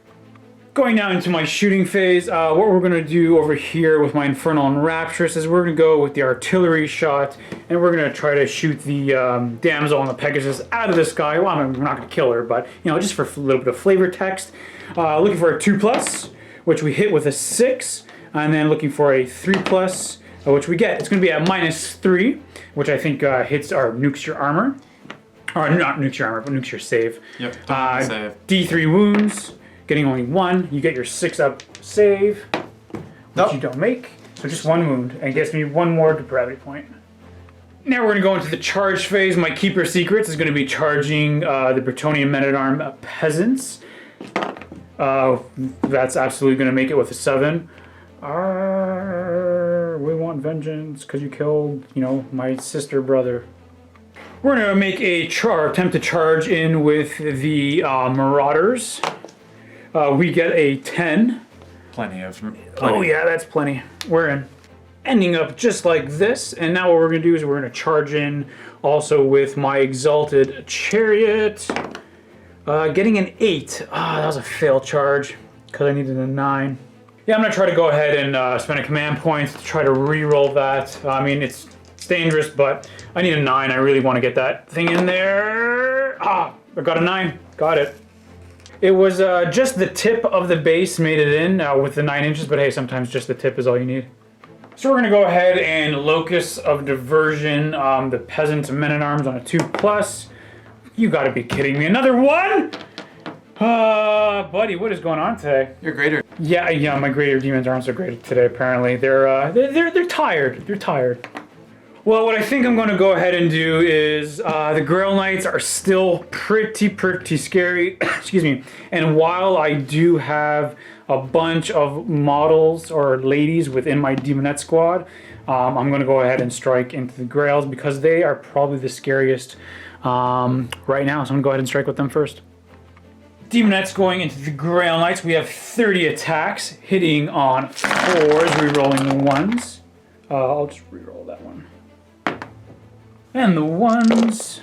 Going now into my shooting phase, what we're going to do over here with my Infernal and Rapturous is we're going to go with the artillery shot, and we're going to try to shoot the damsel on the Pegasus out of the sky. Well, I'm not going to kill her, but, just for a little bit of flavor text. Looking for a 2+, which we hit with a 6, and then looking for a 3+, which we get. It's going to be a -3, which I think hits or nukes your armor. Or not nukes your armor, but nukes your save. Yep, save. D3 wounds. Getting only 1, you get your 6-up save, which you don't make. So just 1 wound, and gets me 1 more depravity point. Now we're going to go into the charge phase. My Keeper of Secrets is going to be charging the Bretonnian men-at-arms peasants. That's absolutely going to make it with a 7. We want vengeance because you killed, my sister brother. We're going to make a attempt to charge in with the Marauders. We get a 10. Plenty of. Oh yeah, that's plenty. We're in. Ending up just like this, and now what we're going to do is we're going to charge in also with my Exalted Chariot. Getting an 8. That was a fail charge because I needed a 9. Yeah, I'm going to try to go ahead and spend a command point to try to re-roll that. I mean, it's dangerous, but I need a 9. I really want to get that thing in there. I got a 9. Got it. It was just the tip of the base made it in with the 9 inches, but hey, sometimes just the tip is all you need. So we're going to go ahead and Locus of Diversion, the Peasant Men-at-Arms on a 2+. You got to be kidding me. Another 1? Buddy, what is going on today? You're greater. Yeah, my Greater Demons aren't so great today, apparently. They're tired. They're tired. Well, what I think I'm going to go ahead and do is the Grail Knights are still pretty scary. Excuse me. And while I do have a bunch of models or ladies within my Demonette squad, I'm going to go ahead and strike into the Grails because they are probably the scariest right now. So I'm going to go ahead and strike with them first. Demonettes going into the Grail Knights. We have 30 attacks, hitting on 4s, re-rolling the 1s. I'll just re-roll that one. And the 1s.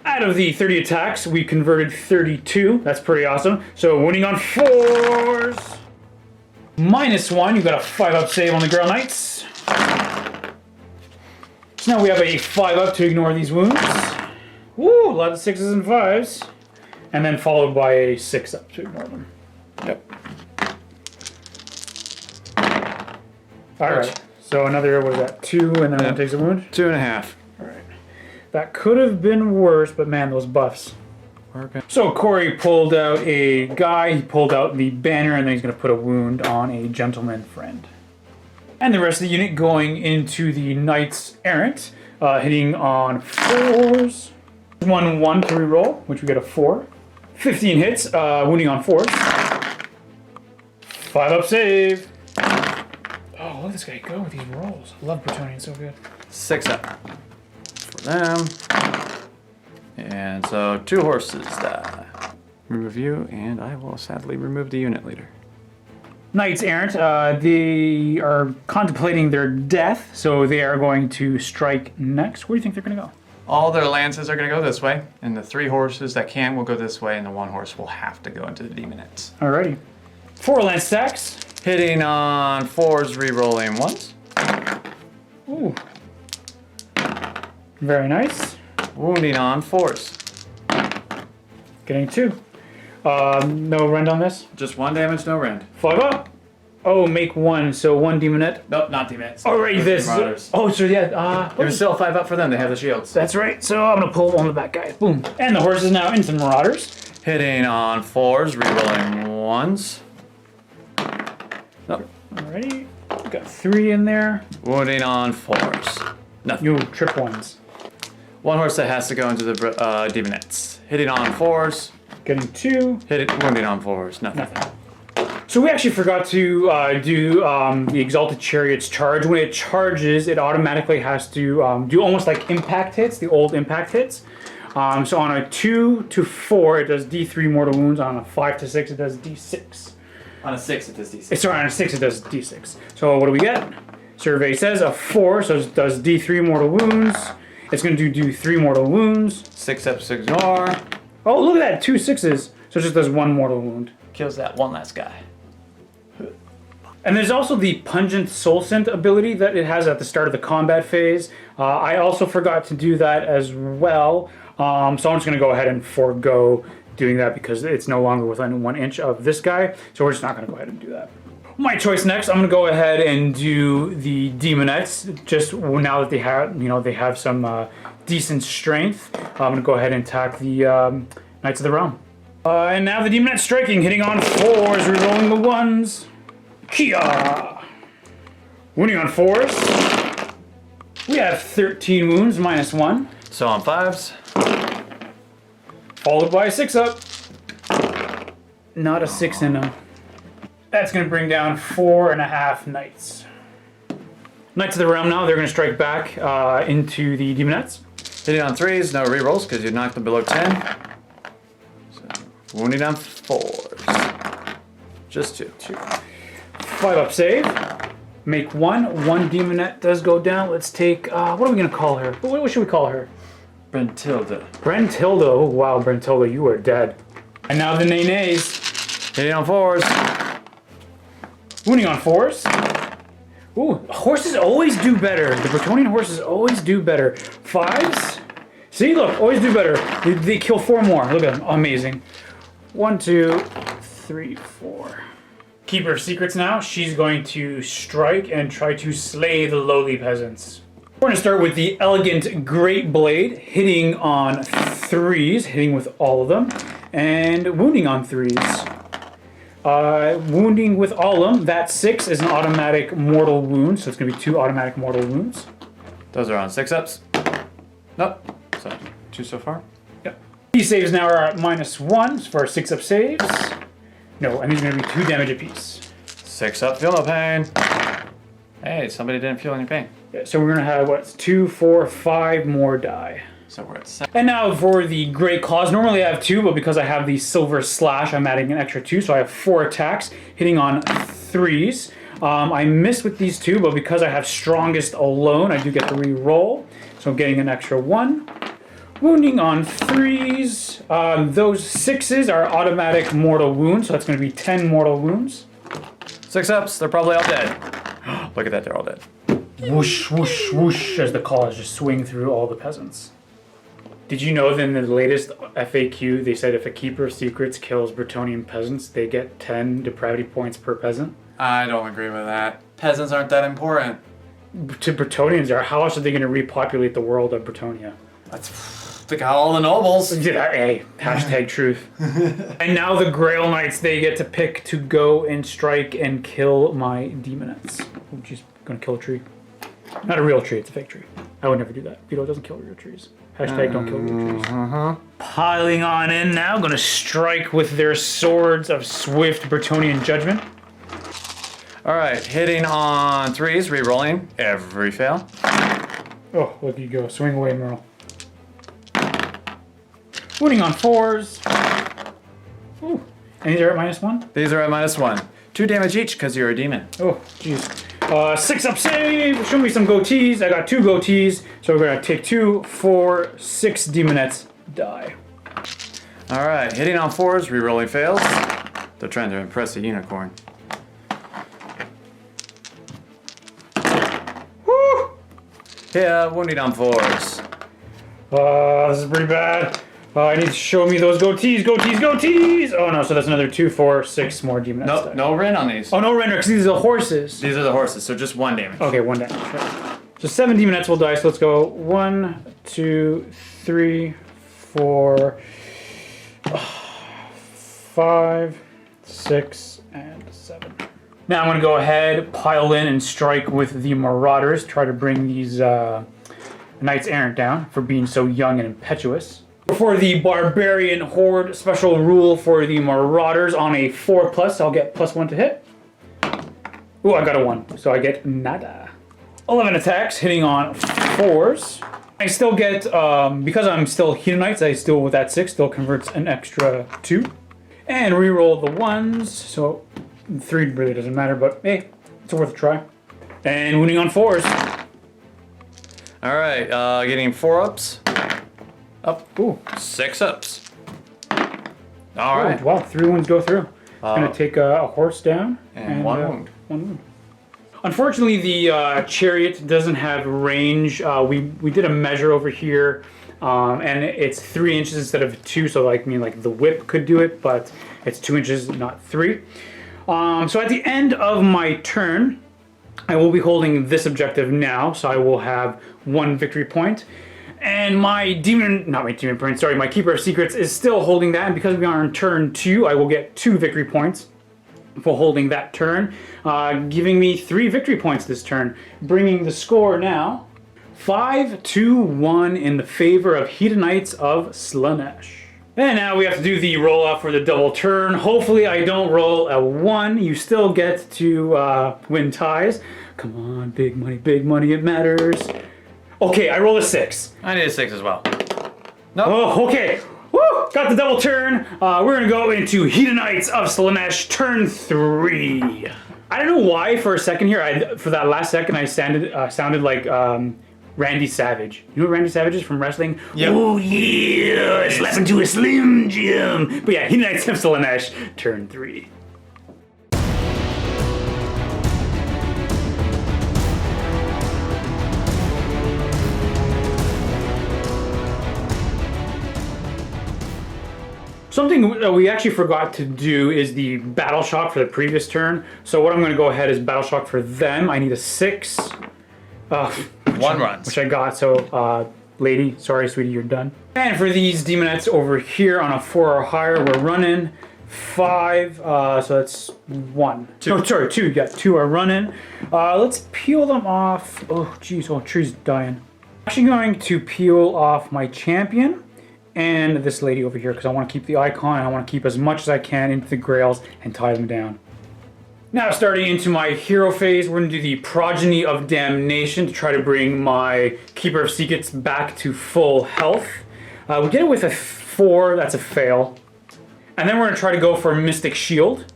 Out of the 30 attacks, we converted 32. That's pretty awesome. So winning on 4s. -1, you got a 5-up save on the Grail Knights. So now we have a 5-up to ignore these wounds. Woo, a lot of 6s and 5s. And then followed by a 6-up to ignore them. Yep. Alright, so another, what is that, 2, and then one takes a wound? 2.5. Alright. That could have been worse, but man, those buffs. So Cory pulled out a guy, he pulled out the banner, and then he's going to put a wound on a gentleman friend. And the rest of the unit going into the Knights Errant, hitting on 4s. 1-1 to reroll, which we get a 4. 15 hits, wounding on 4s. 5-up save. Oh, look at this guy go with these rolls. I love Bretonnian, so good. 6-up for them. And so 2 horses die. Remove you, and I will sadly remove the unit leader. Knights Errant, they are contemplating their death, so they are going to strike next. Where do you think they're going to go? All their lances are going to go this way, and the 3 horses that can will go this way, and the 1 horse will have to go into the Demonettes. Alrighty. 4 lance stacks. Hitting on 4s, re-rolling 1s. Ooh. Very nice. Wounding on 4s. Getting 2. No rend on this. Just 1 damage, no rend. 5-up. Oh, make 1, so 1 Demonette. Nope, not Demonettes. Alright, this. Marauders. Oh, so yeah, There's still 5-up for them, they have the shields. that's right. So I'm gonna pull one of the back guys. Boom. And the horse is now into Marauders. Hitting on 4s, re-rolling 1s. Nope. Alrighty. Got 3 in there. Wounding on 4s. Nothing. You trip 1s. 1 horse that has to go into the Demonettes. Hitting on 4s. Getting 2. Wounding on 4s. Nothing. Nothing. So we actually forgot to do the Exalted Chariot's charge. When it charges, it automatically has to do almost like impact hits, the old impact hits. So on a 2 to 4, it does D3 mortal wounds. On a 5 to 6, it does D6. On a 6, it does D6. Sorry, on a 6, it does D6. So what do we get? Survey says a 4, so it does D3 mortal wounds. It's going to do 3 mortal wounds. 6-up, 6 ignore. Oh, look at that, 2 6s. So it just does 1 mortal wound. Kills that one last guy. And there's also the Pungent Soul Scent ability that it has at the start of the combat phase. I also forgot to do that as well. So I'm just going to go ahead and forego doing that because it's no longer within 1 inch of this guy. So we're just not going to go ahead and do that. My choice next, I'm going to go ahead and do the Demonettes. Just now that they have, they have some decent strength, I'm going to go ahead and attack the Knights of the Realm. And now the Demonettes striking, hitting on 4s, rerolling the 1s. Kia! Wounding on 4s. We have 13 wounds, -1. So on 5s. Followed by a 6-up. Not a 6 in them. That's going to bring down 4.5 Knights. Knights of the Realm now, they're going to strike back into the Demonettes. Hitting on 3s, no rerolls because you knocked them below 10. So, wounding on 4s. Just 2. 5 up save. Make 1. 1 demonette does go down. Let's take, what are we going to call her? What should we call her? Brentilda. Brentilda. Oh, wow, Brentilda, you are dead. And now the nays. Hitting on 4s. Wounding on 4s. Ooh, horses always do better. The Bretonnian horses always do better. 5s. See, look, always do better. They kill 4 more. Look at them. Amazing. 1, 2, 3, 4. Keeper of Secrets now. She's going to strike and try to slay the lowly peasants. We're going to start with the Elegant Great Blade, hitting on 3s, hitting with all of them, and wounding on 3s. Wounding with all of them. That 6 is an automatic mortal wound, so it's going to be 2 automatic mortal wounds. Those are on 6-ups. Nope. So 2 so far. Yep. These saves now are at -1 for 6-up saves. No, and these are going to be 2 damage apiece. 6-up, feel no pain. Hey, somebody didn't feel any pain. Yeah, so we're going to have, what, 2, 4, 5 more die. So we're at 7. And now for the Great Claws. Normally I have 2, but because I have the Silver Slash, I'm adding an extra 2, so I have 4 attacks, hitting on 3s. I missed with these 2, but because I have Strongest alone, I do get to re-roll. So I'm getting an extra 1. Wounding on 3s. Those 6s are automatic mortal wounds, so that's going to be 10 mortal wounds. 6-ups, they're probably all dead. Look at that, they're all dead. Whoosh, whoosh, whoosh, as the claws just swing through all the peasants. Did you know that in the latest FAQ, they said if a Keeper of Secrets kills Bretonnian peasants, they get 10 depravity points per peasant? I don't agree with that. Peasants aren't that important. To Bretonnians, how else are they going to repopulate the world of Bretonnia? Look at all the nobles. Yeah, hey, hashtag truth. And now the Grail Knights, they get to pick to go and strike and kill my demonettes. Oh, she's going to kill a tree. Not a real tree, it's a fake tree. I would never do that. Vito doesn't kill real trees. Hashtag don't kill real trees. Piling on in now, going to strike with their swords of swift Bretonnian judgment. Alright, hitting on 3s, re-rolling every fail. Oh, look you go. Swing away, Merle. Wounding on 4s. Ooh. And these are at -1? These are at -1. 2 damage each because you're a demon. Oh, jeez. 6-up save. Show me some goatees. I got 2 goatees. So we're going to take 2, 4, 6 demonettes die. Alright, hitting on 4s, re-rolling fails. They're trying to impress a unicorn. Woo! Yeah, wounding on 4s. This is pretty bad. I need to show me those goatees, goatees, goatees! Oh no, so that's another 2, 4, 6 more demonettes. Nope, no Ren on these. Oh, no render, because these are the horses. These are the horses, so just 1 damage. Okay, 1 damage. Right. So 7 demonettes will die, so let's go 1, 2, 3, 4, 5, 6, and 7. Now I'm going to go ahead, pile in, and strike with the Marauders. Try to bring these Knights Errant down for being so young and impetuous. For the Barbarian Horde, special rule for the Marauders on a 4+, I'll get +1 to hit. Ooh, I got a 1, so I get nada. 11 attacks, hitting on 4s. I still get, because I'm still Hedonites, I still, with that 6, still converts an extra 2. And reroll the 1s, so 3 really doesn't matter, but hey, it's worth a try. And wounding on 4s. Alright, getting 4-ups. Up. Ooh. 6-ups. Oh, Alright. wow, 3 wounds go through. Gonna take a horse down. And 1 wound. 1 wound. Unfortunately, the chariot doesn't have range. We did a measure over here, and it's 3 inches instead of 2. So like the whip could do it, but it's 2 inches, not 3. So at the end of my turn, I will be holding this objective now. So I will have 1 victory point. And my Keeper of Secrets is still holding that, and because we are on turn 2, I will get 2 victory points for holding that turn, giving me 3 victory points this turn, bringing the score now 5-1 in the favor of Hedonites of Slaanesh. And now we have to do the roll off for the double turn. Hopefully I don't roll a 1. You still get to win ties. Come on, big money, it matters. Okay, I roll a 6. I need a 6 as well. Oh, okay. Woo! Got the double turn. We're gonna go into Hedonites of Slaanesh turn 3. I don't know why for a second here, for that last second I sounded like Randy Savage. You know what Randy Savage is from wrestling? Yep. Oh yeah, I slap into a Slim Jim. But yeah, Hedonites of Slaanesh turn 3. Something that we actually forgot to do is the battle shock for the previous turn. So what I'm going to go ahead is battle shock for them. I need a 6. One runs. Which I got. So, lady, sorry, sweetie, you're done. And for these demonettes over here on a 4 or higher, we're running 5. So that's 1. 2. No, sorry, 2. You got 2 are running. Let's peel them off. Oh, geez, oh, tree's dying. Actually going to peel off my champion and this lady over here because I want to keep the icon and I want to keep as much as I can into the grails and tie them down. Now starting into my hero phase, we're going to do the Progeny of Damnation to try to bring my Keeper of Secrets back to full health. We get it with a 4, that's a fail. And then we're going to try to go for Mystic Shield,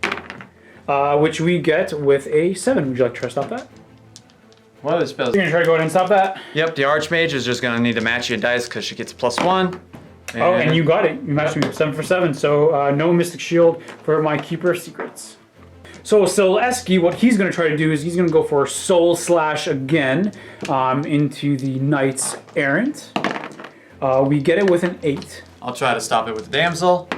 which we get with a 7. Would you like to try to stop that? What is spells? You're going to try to go ahead and stop that? Yep, the Archmage is just going to need to match your dice because she gets +1. Oh, and you got it. You matched me 7 for 7. So no Mystic Shield for my Keeper of Secrets. So Selesky, what he's going to try to do is he's going to go for Soul Slash again into the Knights Errant. We get it with an 8. I'll try to stop it with the Damsel.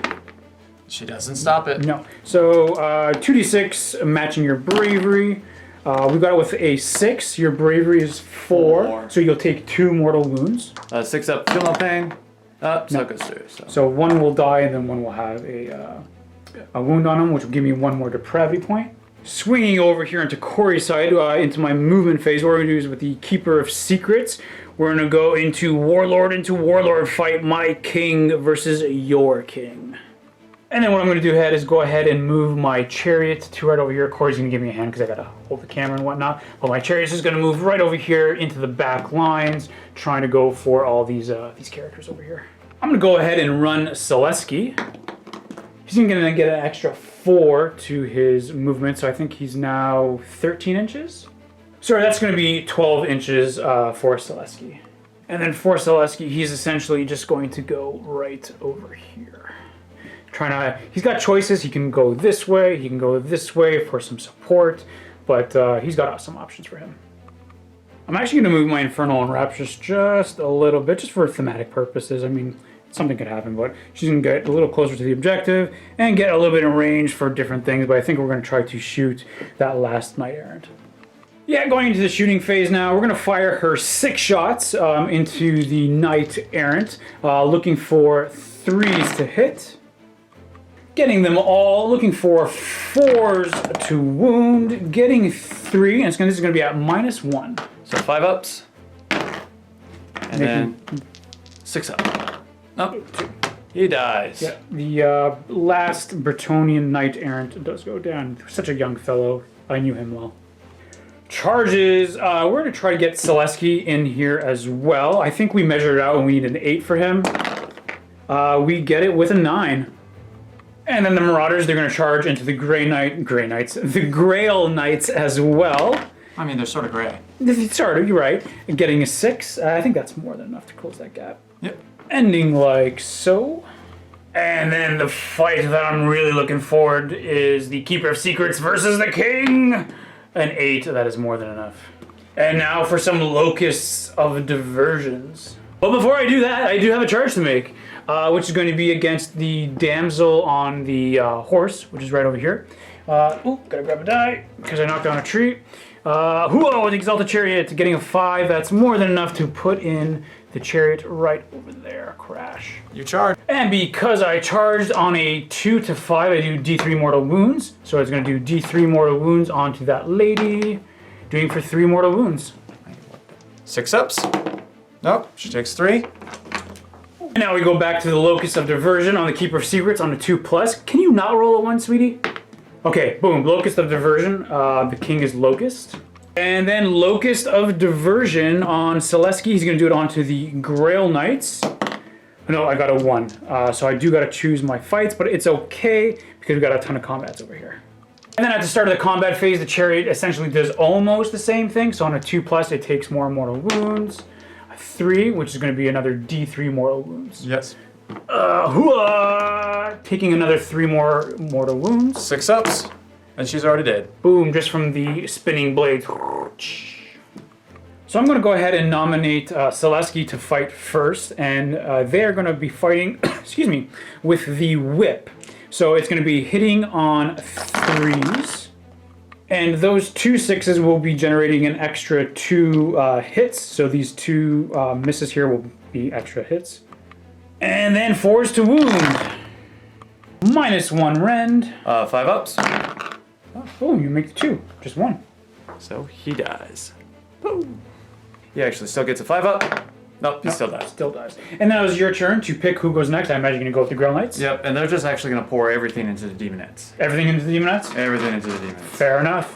She doesn't stop it. No. So 2d6 matching your Bravery. We got it with a 6. Your Bravery is 4. So you'll take 2 mortal wounds. 6 up, feel no pain. So it goes through. So 1 will die and then 1 will have a wound on him, which will give me 1 more depravity point. Swinging over here into Cory's side, into my movement phase, what we're going to do is with the Keeper of Secrets, we're going to go into Warlord, fight my king versus your king. And then what I'm going to do ahead is go ahead and move my Chariot to right over here. Cory's going to give me a hand because I got to hold the camera and whatnot. But my Chariot is going to move right over here into the back lines, trying to go for all these characters over here. I'm going to go ahead and run Selesky. He's going to get an extra 4 to his movement, so I think he's now 13 inches. So that's going to be 12 inches for Selesky. And then for Selesky, he's essentially just going to go right over here. He's got choices. He can go this way, he can go this way for some support, but he's got some options for him. I'm actually going to move my Infernal and Rapturous just a little bit, just for thematic purposes. I mean, something could happen, but she's going to get a little closer to the objective and get a little bit in range for different things, but I think we're going to try to shoot that last Knight Errant. Yeah, going into the shooting phase now, we're going to fire her 6 shots into the Knight Errant, looking for 3s to hit. Getting them all, looking for 4s to wound, getting 3, and this is going to be at -1. So 5 ups. And then 6 up. Nope. He dies. Yeah, the last Bretonnian Knight Errant does go down. Such a young fellow. I knew him well. Charges. We're going to try to get Selesky in here as well. I think we measured it out and we need an 8 for him. We get it with a 9. And then the Marauders, they're going to charge into the the Grail Knights as well. I mean, they're sort of gray. Sort of, you're right. Getting a 6. I think that's more than enough to close that gap. Yep. Ending like so. And then the fight that I'm really looking forward is the Keeper of Secrets versus the King. An 8, that is more than enough. And now for some Locusts of Diversions. But before I do that, I do have a charge to make, which is going to be against the damsel on the horse, which is right over here. Gotta grab a die because I knocked down a tree. The Exalted Chariot, getting a 5, that's more than enough to put in the Chariot right over there. Crash. You charge. And because I charged on a 2 to 5, I do D3 mortal wounds. So it's going to do D3 mortal wounds onto that lady, doing for 3 mortal wounds. 6 ups. Nope, she takes 3. And now we go back to the Locust of Diversion on the Keeper of Secrets on a 2+. Can you not roll a 1, sweetie? Okay, boom, Locust of Diversion. The king is Locust. And then Locust of Diversion on Selesky. He's going to do it onto the Grail Knights. No, I got a 1. So I do got to choose my fights, but it's okay because we got a ton of combats over here. And then at the start of the combat phase, the chariot essentially does almost the same thing. So on a 2+, it takes more mortal wounds. A 3, which is going to be another D3 mortal wounds. Yes. Taking another 3 more mortal wounds. 6 ups, and she's already dead. Boom, just from the spinning blades. So I'm going to go ahead and nominate Selesky to fight first, and they are going to be fighting, excuse me, with the whip. So it's going to be hitting on 3s, and those 2 6s will be generating an extra 2 hits. So these 2 misses here will be extra hits. And then 4s to wound. -1 rend. 5 ups. Oh, you make 2, just 1. So he dies. Boom. He actually still gets a 5 up. Nope, he still dies. Still dies. And now it's your turn to pick who goes next. I imagine you're going to go with the Grail Knights. Yep, and they're just actually going to pour everything into the Demonettes. Everything into the Demonettes? Everything into the Demonettes. Fair enough.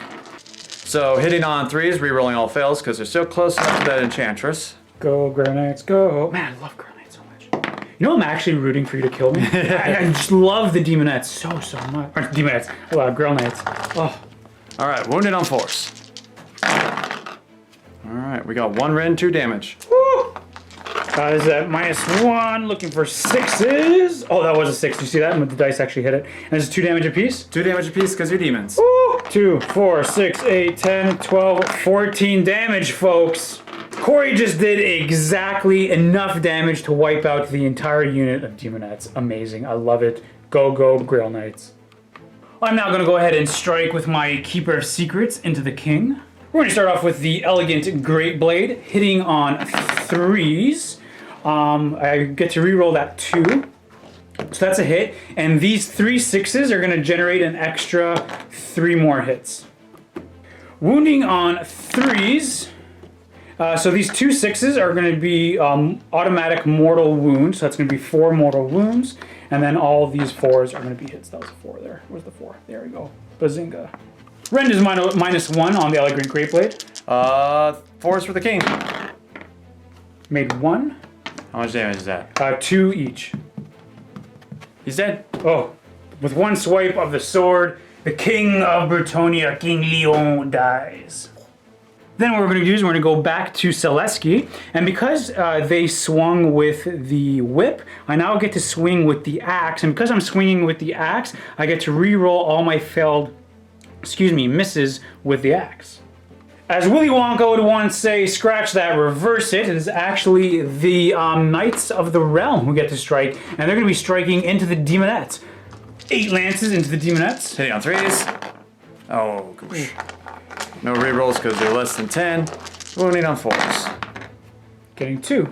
So hitting on 3s, re-rolling all fails because they're still close enough to that Enchantress. Go, Grail Knights, go. Man, I love Grail Knights so much. You know I'm actually rooting for you to kill me? I just love the Demonettes so much. Or Demonettes. Grail Knights. Oh. Alright, wounded on 4s. Alright, we got 1 rend, 2 damage. Woo! Is that -1, looking for 6s. Oh, that was a 6. You see that? And the dice actually hit it. And it's 2 damage apiece. 2 damage apiece because you're demons. Woo! 2, 4, 6, 8, 10, 12, 14 damage, folks. Cory just did exactly enough damage to wipe out the entire unit of Demonettes. Amazing. I love it. Go, Grail Knights. I'm now going to go ahead and strike with my Keeper of Secrets into the King. We're going to start off with the Elegant Great Blade, hitting on 3s. I get to reroll that 2. So that's a hit. And these 3 6s are going to generate an extra 3 more hits. Wounding on 3s. So these 2 6s are going to be automatic mortal wounds. So that's going to be 4 mortal wounds. And then all of these 4s are going to be hits. That was a 4 there. Where's the 4? There we go. Bazinga. Rend is -1 on the Elegant Great Blade. 4s for the king. Made 1. How much damage is that? 2 each. He's dead. Oh, with 1 swipe of the sword, the King of Bretonnia, King Leon, dies. Then what we're going to do is we're going to go back to Selesky, and because they swung with the whip, I now get to swing with the axe, and because I'm swinging with the axe, I get to re-roll all my failed, misses with the axe. As Willy Wonka would once say, scratch that, reverse it. It is actually the Knights of the Realm who get to strike, and they're going to be striking into the Demonettes. 8 lances into the Demonettes. Hitting on 3s. Oh, gosh. No rerolls because they're less than 10. Wounding on 4s. Getting 2.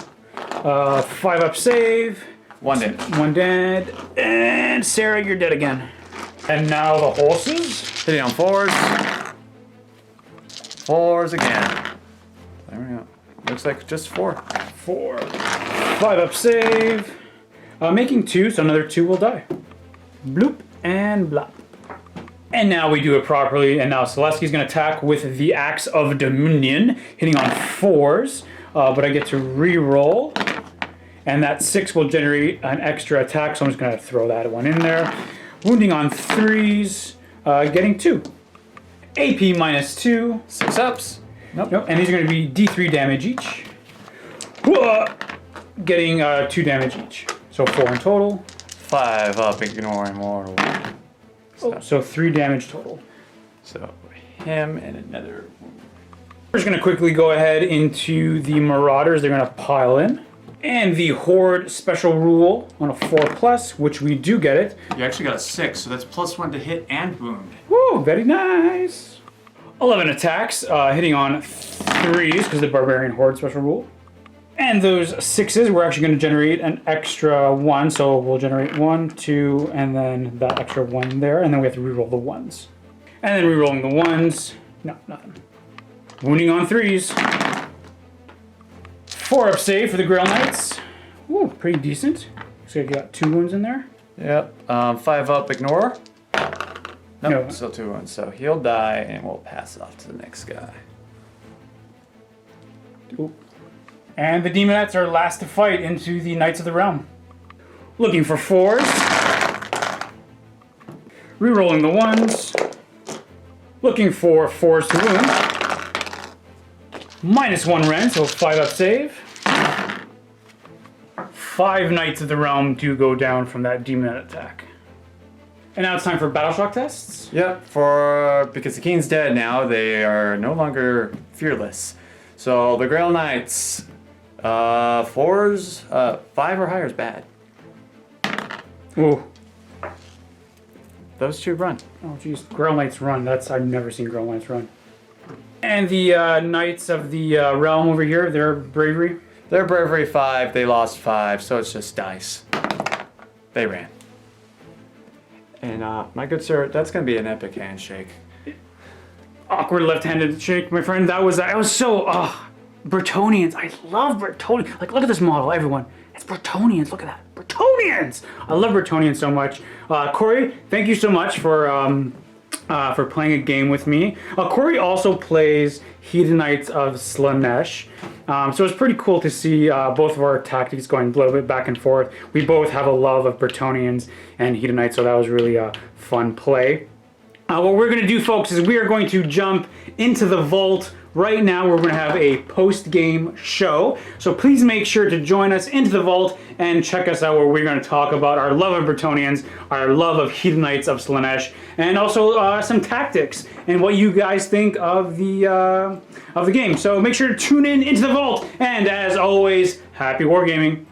5 up save. 1 dead. 1 dead. And Sarah, you're dead again. And now the horses. Hitting on 4s. 4s again. There we go. Looks like just 4. 4. 5 up save. Making 2, so another 2 will die. Bloop and blop. And now we do it properly, and now Selesky's going to attack with the Axe of Dominion, hitting on 4s, but I get to re-roll, and that 6 will generate an extra attack, so I'm just going to throw that one in there. Wounding on 3s, getting 2. AP -2. 6 ups. Nope, and these are going to be D3 damage each. Getting 2 damage each, so 4 in total. 5 up, ignoring mortal. So 3 damage total. So him and another. We're just going to quickly go ahead into the Marauders. They're going to pile in. And the Horde special rule on a 4+, which we do get it. You actually got a 6, so that's +1 to hit and wound. Woo, very nice. 11 attacks, hitting on 3s because the Barbarian Horde special rule. And those 6s, we're actually going to generate an extra 1. So we'll generate 1, 2, and then that extra 1 there. And then we have to reroll the 1s. And then rerolling the 1s. No, nothing. Wounding on 3s. 4 up save for the Grail Knights. Ooh, pretty decent. So you got 2 wounds in there. Yep. 5 up, ignore. Nope, No. still 2 wounds. So he'll die, and we'll pass it off to the next guy. Ooh. And the Demonettes are last to fight into the Knights of the Realm. Looking for 4s. Rerolling the 1s. Looking for 4s to wound. -1 rend, so 5 up save. 5 Knights of the Realm do go down from that demon attack. And now it's time for battle shock tests. Yep, because the king's dead now, they are no longer fearless. So the Grail Knights, 4s, 5 or higher is bad. Ooh. Those two run. Oh jeez, Grail Knights run. I've never seen Grail Knights run. And the Knights of the Realm over here, their bravery. Their bravery 5, they lost 5, so it's just dice. They ran. And my good sir, that's gonna be an epic handshake. Awkward left-handed shake, my friend. That was so. Bretonnians. I love Bretonnians. Like, look at this model, everyone. It's Bretonnians. Look at that, Bretonnians. I love Bretonnians so much. Cory, thank you so much for playing a game with me. Cory also plays Hedonites of Slaanesh. So it's pretty cool to see both of our tactics going a little bit back and forth. We both have a love of Bretonnians and Hedonites, so that was really a fun play. What we're going to do, folks, is we are going to jump into the vault right now. We're going to have a post-game show. So please make sure to join us into the vault and check us out, where we're going to talk about our love of Bretonnians, our love of Hedonites of Slaanesh, and also some tactics and what you guys think of the game. So make sure to tune in into the vault. And as always, happy wargaming.